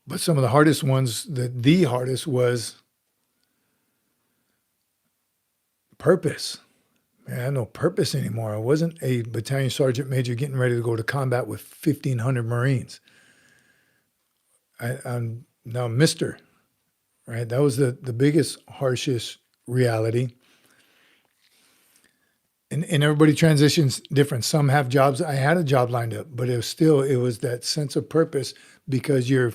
But some of the hardest ones, the hardest was purpose. Man, I had no purpose anymore. I wasn't a battalion sergeant major getting ready to go to combat with 1,500 Marines. I'm now Mr., right? That was the biggest, harshest reality. And everybody transitions different. Some have jobs. I had a job lined up, but it was that sense of purpose, because you're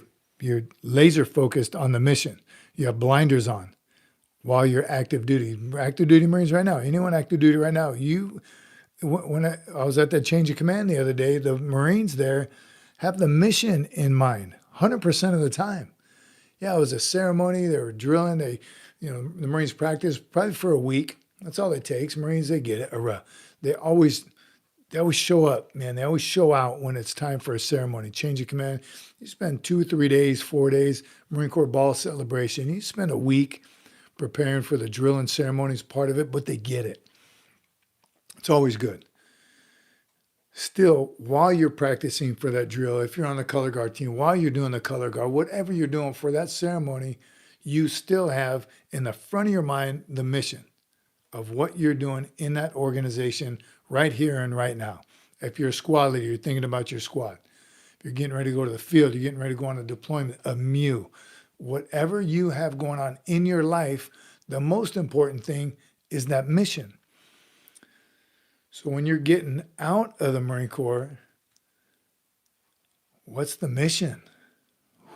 laser focused on the mission. You have blinders on while you're active duty. Active duty Marines right now, anyone active duty right now, when I was at that change of command the other day, the Marines there have the mission in mind 100% of the time. Yeah, it was a ceremony. They were drilling. The Marines practice probably for a week. That's all it takes. Marines, they get it. They always show up, man. They always show out when it's time for a ceremony. Change of command. You spend 2, 3 days, 4 days, Marine Corps ball celebration. You spend a week preparing for the drill and ceremonies part of it, but they get it. It's always good. Still, while you're practicing for that drill, if you're on the color guard team, while you're doing the color guard, whatever you're doing for that ceremony, you still have in the front of your mind the mission of what you're doing in that organization right here and right now. If you're a squad leader, you're thinking about your squad. If you're getting ready to go to the field, you're getting ready to go on a deployment, a MEU. Whatever you have going on in your life, the most important thing is that mission. So when you're getting out of the Marine Corps, what's the mission?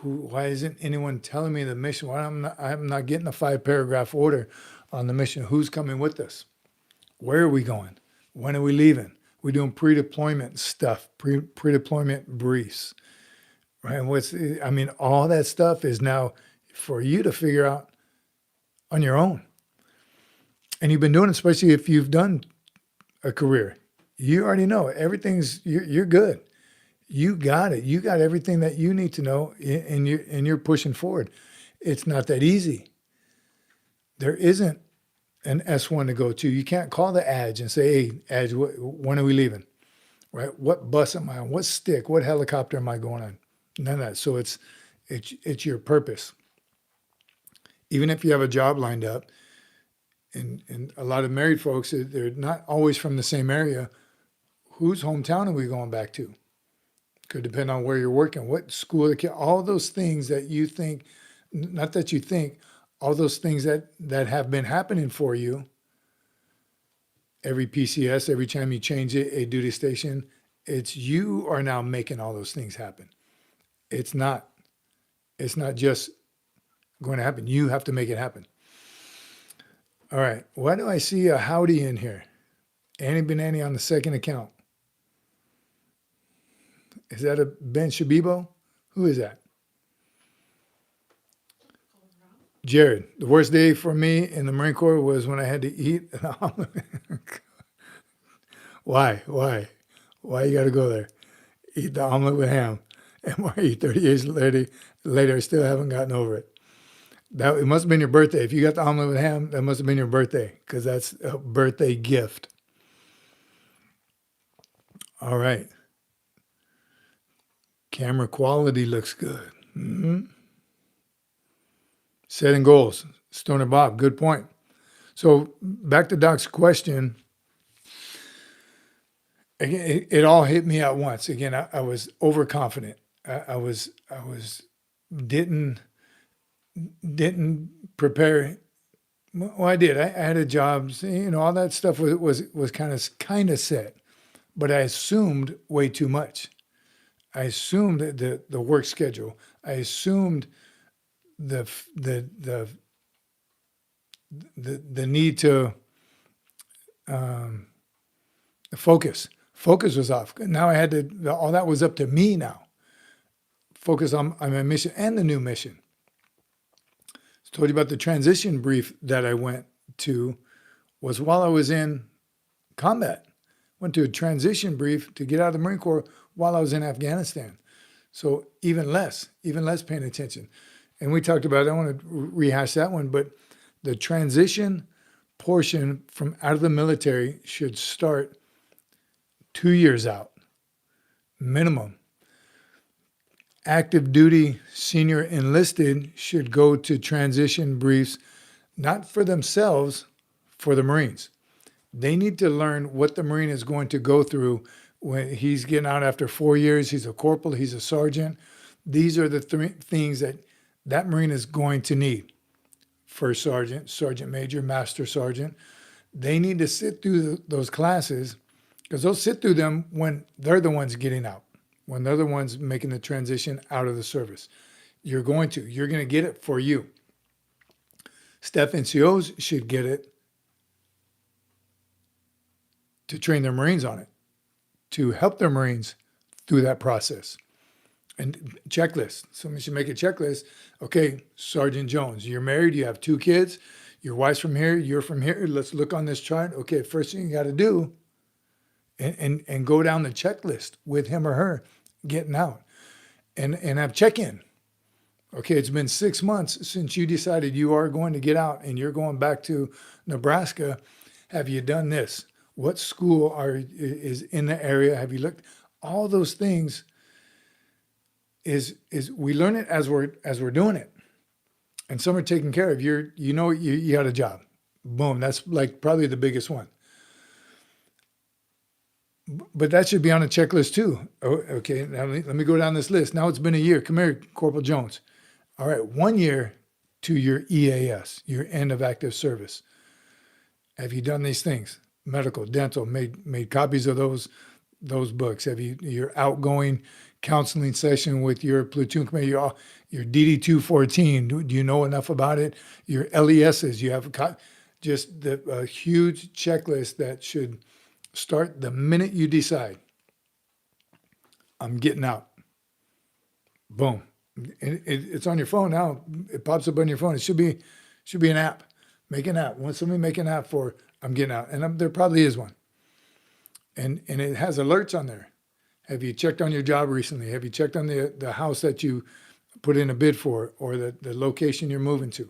Why isn't anyone telling me the mission? Why I'm not getting a 5-paragraph order on the mission? Who's coming with us? Where are we going? When are we leaving? We're doing pre-deployment stuff, pre-deployment briefs, right? All that stuff is now for you to figure out on your own. And you've been doing it, especially if you've done a career. You already know you're good. You got it. You got everything that you need to know, and you're pushing forward. It's not that easy. There isn't an S1 to go to. You can't call the ADGE and say, hey, ADGE, when are we leaving? Right? What bus am I on? What stick? What helicopter am I going on? None of that. So it's your purpose. Even if you have a job lined up, and a lot of married folks, they're not always from the same area. Whose hometown are we going back to? Could depend on where you're working, what school, all those things that you think, not that you think, all those things that have been happening for you. Every PCS, every time you change a duty station, you are now making all those things happen. It's not just going to happen. You have to make it happen. All right. Why do I see a howdy in here? Annie Benani on the second account. Is that a Ben Shabibo? Who is that? Jared. The worst day for me in the Marine Corps was when I had to eat an omelet. Why? Why you got to go there? Eat the omelet with ham. And why are you 30 years later still haven't gotten over it? It must have been your birthday. If you got the omelet with ham, that must have been your birthday, because that's a birthday gift. All right. Camera quality looks good. Mm-hmm. Setting goals. Stoner Bob, good point. So back to Doc's question. Again, it all hit me at once. Again, I was overconfident. I didn't prepare. Well, I did. I had a job. All that stuff was kind of set, but I assumed way too much. I assumed the work schedule. I assumed the need to focus. Focus was off. Now I had to. All that was up to me now. Focus on my mission and the new mission. I told you about the transition brief that I went to was while I was in combat. Went to a transition brief to get out of the Marine Corps while I was in Afghanistan. So even less paying attention. And we talked about, I don't want to rehash that one, but the transition portion from out of the military should start 2 years out, minimum. Active duty senior enlisted should go to transition briefs, not for themselves, for the Marines. They need to learn what the Marine is going to go through when he's getting out after 4 years. He's a corporal, he's a sergeant. These are the things that Marine is going to need. First sergeant, sergeant major, master sergeant. They need to sit through those classes because they'll sit through them when they're the ones getting out, when they're the ones making the transition out of the service. You're going to get it for you. Staff NCOs should get it to train their Marines on it, to help their Marines through that process. And checklist. Somebody should make a checklist. Okay, Sergeant Jones, you're married, you have 2 kids, your wife's from here, you're from here. Let's look on this chart. Okay, first thing you got to do, and go down the checklist with him or her getting out, and have check-in. Okay, it's been 6 months since you decided you are going to get out and you're going back to Nebraska. Have you done this? What school is in the area? Have you looked? All those things is we learn it as we're doing it, and some are taken care of. You got a job, boom. That's like probably the biggest one. But that should be on a checklist too. Oh, okay, now let me go down this list. Now it's been a year. Come here, Corporal Jones. All right, 1 year to your EAS, your end of active service. Have you done these things? Medical, dental, made copies of those books. Have you your outgoing counseling session with your platoon commander, your DD 214? Do you know enough about it? Your LESs, you have just a huge checklist that should start the minute you decide, I'm getting out. Boom. It's on your phone now. It pops up on your phone. It should be an app. Make an app. Want somebody make an app for I'm getting out, and there probably is one. And it has alerts on there. Have you checked on your job recently? Have you checked on the house that you put in a bid for, or the location you're moving to?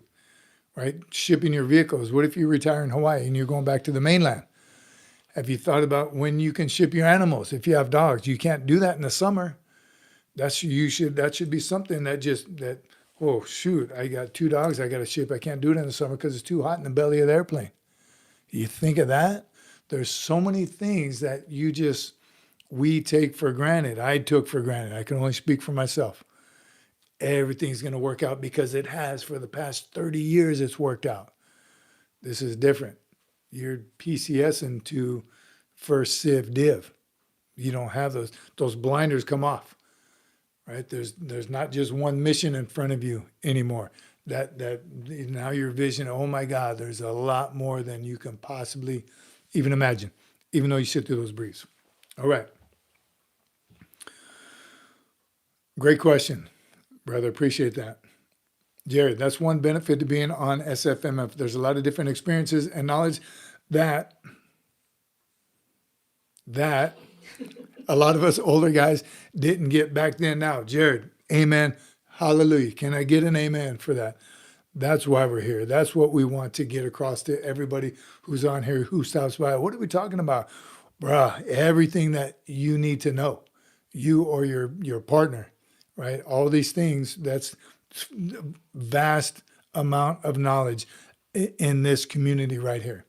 Right? Shipping your vehicles. What if you retire in Hawaii and you're going back to the mainland? Have you thought about when you can ship your animals? If you have dogs, you can't do that in the summer. That should be something that oh shoot, I got 2 dogs I got to ship. I can't do it in the summer because it's too hot in the belly of the airplane. You think of that? There's so many things that we take for granted. I took for granted. I can only speak for myself. Everything's going to work out because it has for the past 30 years. It's worked out. This is different. You're PCSing to first Civ Div. You don't have those blinders come off, right? There's not just one mission in front of you anymore. That now your vision, oh my God, there's a lot more than you can possibly even imagine, even though you sit through those briefs. All right. Great question, brother. Appreciate that. Jared, that's one benefit to being on SFMF. There's a lot of different experiences and knowledge that a lot of us older guys didn't get back then. Now, Jared, amen, hallelujah. Can I get an amen for that? That's why we're here. That's what we want to get across to everybody who's on here, who stops by. What are we talking about? Bruh, everything that you need to know, you or your partner, right? All these things, that's vast amount of knowledge. in this community right here.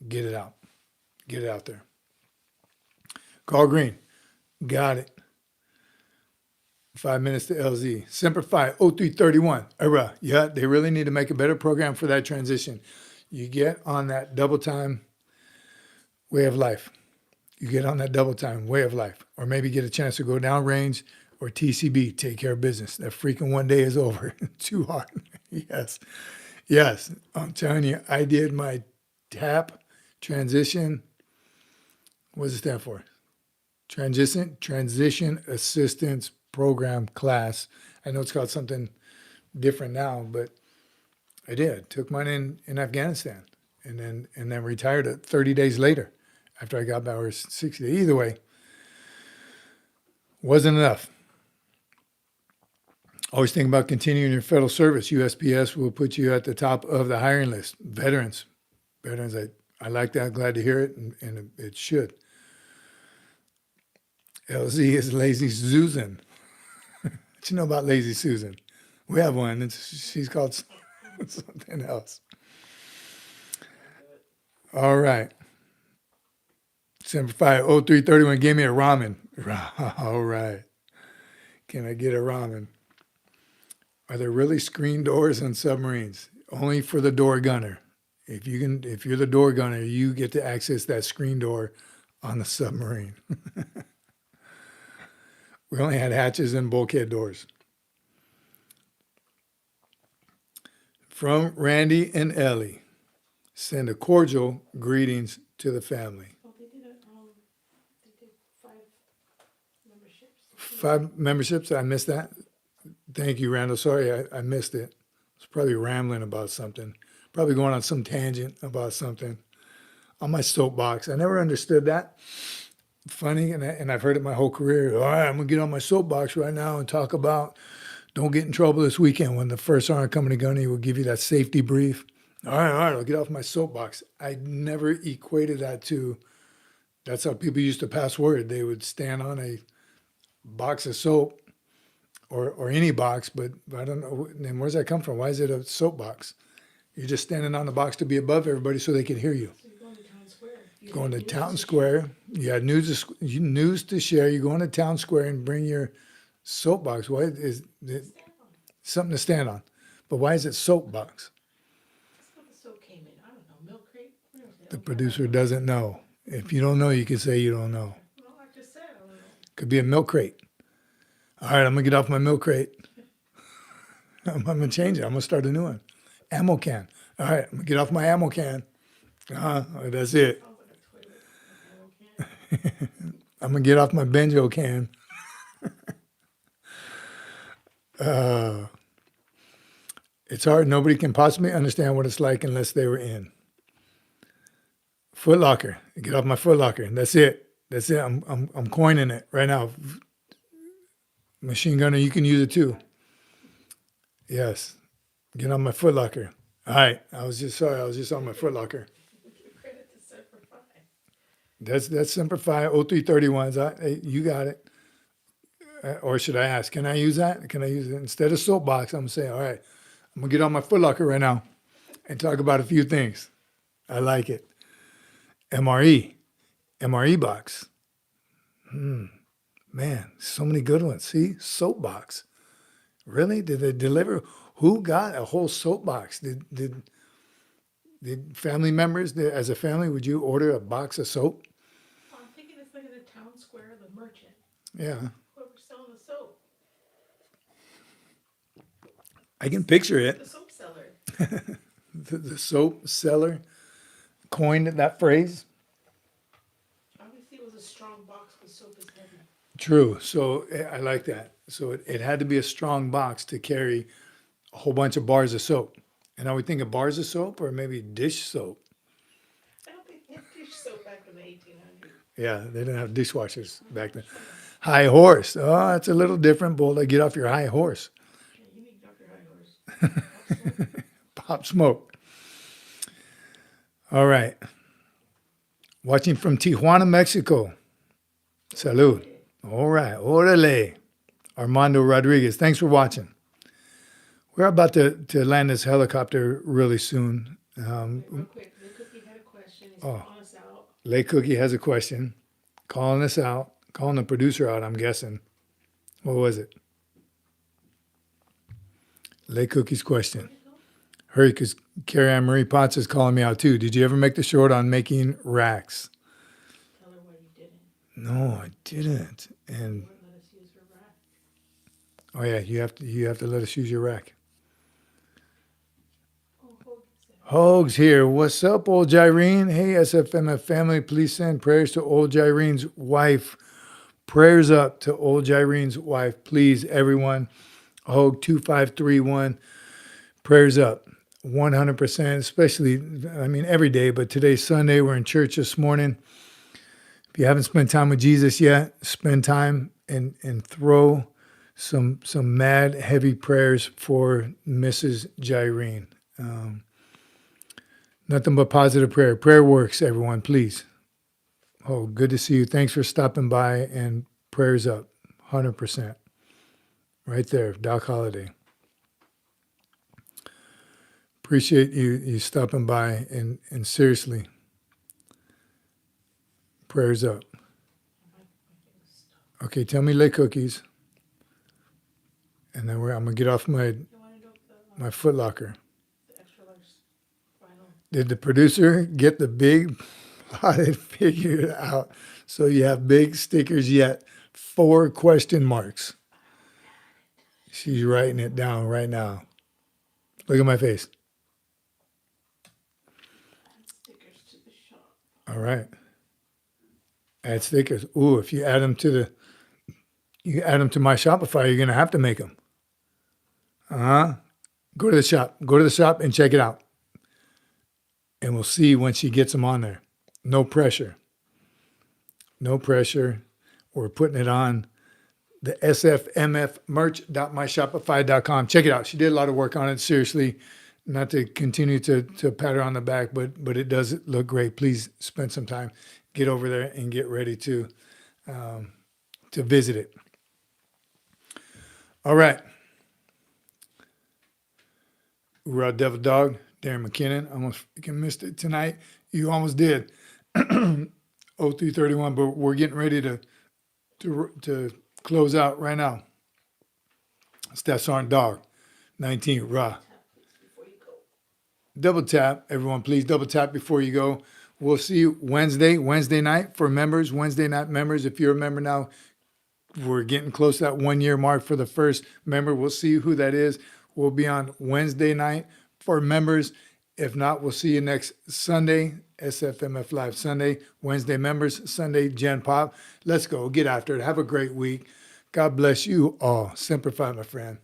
Get it out. Get it out there. Carl Green, got it. 5 minutes to LZ. Semper Fi, 0331. Yeah, they really need to make a better program for that transition. You get on that double time way of life. You get on that double time way of life. Or maybe get a chance to go down range or TCB, take care of business. That freaking one day is over. Too hard. Yes. Yes. I'm telling you, I did my TAP transition. What does it stand for? Transition Assistance Program class. I know it's called something different now, but I did. Took mine in Afghanistan and then retired it 30 days later after I got back, or 60 days. Either way, wasn't enough. Always think about continuing your federal service. USPS will put you at the top of the hiring list. Veterans, I like that. Glad to hear it, and it should. LZ is Lazy Susan. What you know about Lazy Susan? We have one. She's called something else. All right. Semper Fi, 0331 gave me a ramen. All right. Can I get a ramen? Are there really screen doors on submarines? Only for the door gunner. If you're the door gunner, you get to access that screen door on the submarine. We only had hatches and bulkhead doors. From Randy and Ellie, send a cordial greetings to the family. Well, they did 5 memberships. 5 memberships? I missed that. Thank you, Randall. Sorry, I missed it. I was probably rambling about something. Probably going on some tangent about something. On my soapbox. I never understood that. Funny, and I've heard it my whole career. All right, I'm going to get on my soapbox right now and talk about don't get in trouble this weekend when the first sergeant coming to gunny will give you that safety brief. All right, I'll get off my soapbox. I never equated that to, that's how people used to pass word. They would stand on a box of soap or any box, but I don't know. And where's that come from? Why is it a soapbox? You're just standing on the box to be above everybody so they can hear you. So you're going to town square. Going to town square. You had news to share. You go into town square and bring your soapbox. Why is it something to stand on? But why is it soapbox? That's how the soap came in. I don't know. Milk crate? Where was it? The producer doesn't know. If you don't know, you can say you don't know. Well, I just said I don't know. Could be a milk crate. All right, I'm going to get off my milk crate. I'm going to change it. I'm going to start a new one. Ammo can. All right, I'm going to get off my ammo can. That's it. Sounds like a toilet. Okay. I'm going to get off my benjo can. It's hard. Nobody can possibly understand what it's like unless they were in. Foot Locker. Get off my Foot Locker. That's it. That's it. I'm coining it right now. Machine gunner, you can use it too. Yes. Get on my Foot Locker. All right. I was just on my Foot Locker. Give credit to Semper Fi. That's Semper Fi, 0331. Hey, you got it. Or should I ask, can I use that? Can I use it? Instead of soapbox, I'm going to say, all right, I'm going to get on my Foot Locker right now and talk about a few things. I like it. MRE box. Man, so many good ones. See, soapbox. Really? Did they deliver? Who got a whole soapbox? Did family members, as a family, would you order a box of soap? Well, I'm thinking it's like in the town square, the merchant. Yeah. Whoever's selling the soap. I can picture it. The soap seller. The soap seller coined that phrase. Obviously, it was a strong box because soap is heavy. True. So I like that. So it had to be a strong box to carry a whole bunch of bars of soap. And I would think of bars of soap or maybe dish soap. I don't think they had dish soap back in the 1800s. Yeah, they didn't have dishwashers back then. High horse. Oh, that's a little different. Bold. Get off your high horse. Yeah, you need Dr. High Horse. Pop smoke. All right. Watching from Tijuana, Mexico. Salud. All right. Orale. Armando Rodriguez. Thanks for watching. We're about to land this helicopter really soon. Real quick, Lil Cookie had a question. He's Oh. calling us out. Lay Cookie has a question. Calling us out. Calling the producer out, I'm guessing. What was it? Lay Cookie's question. Where'd it go? Hurry, because Carrie Ann Marie Potts is calling me out too. Did you ever make the short on making racks? Tell her why you didn't. No, I didn't. You And wouldn't let us use her rack. oh yeah, you have to let us use your rack. Oh, Hogan said. Hogs here. What's up, old Gyrene? Hey, SFMF family, please send prayers to old Gyrene's wife. Prayers up to old Gyrene's wife, please, everyone. Hog 2531. Prayers up. 100%, especially, I mean, every day, but today's Sunday. We're in church this morning. If you haven't spent time with Jesus yet, spend time and throw some mad, heavy prayers for Mrs. Gyrene. Nothing but positive prayer. Prayer works, everyone, please. Oh, good to see you. Thanks for stopping by, and prayers up. 100%. Right there, Doc Holliday. Appreciate you stopping by, and seriously, prayers up. Okay, tell me lay cookies. And then I'm going to get off my You want to know the Foot Locker. extra large vinyl? Did the producer get the big plotted figured out? So you have big stickers yet. 4 question marks. She's writing it down right now. Look at my face. Add stickers to the shop. All right. Add stickers. Ooh, if you add them to my Shopify, you're going to have to make them. Go to the shop. Go to the shop and check it out. And we'll see when she gets them on there. No pressure. No pressure. We're putting it on the SFMF-merch.myshopify.com. Check it out. She did a lot of work on it. Seriously, not to continue to pat her on the back, but it does look great. Please spend some time. Get over there and get ready to visit it. All right. URAH Devil Dog, Darren McKinnon. Almost freaking missed it tonight. You almost did. 0331, but we're getting ready to close out right now. Stats aren't dog. 19, raw. Before you go. Double tap, everyone, please double tap before you go. We'll see you Wednesday night for members, Wednesday night members. If you're a member now, we're getting close to that 1 year mark for the first member. We'll see who that is. We'll be on Wednesday night for members. If not, we'll see you next Sunday, SFMF Live Sunday. Wednesday members, Sunday Gen Pop. Let's go. Get after it. Have a great week. God bless you all. Semper Fi, my friend.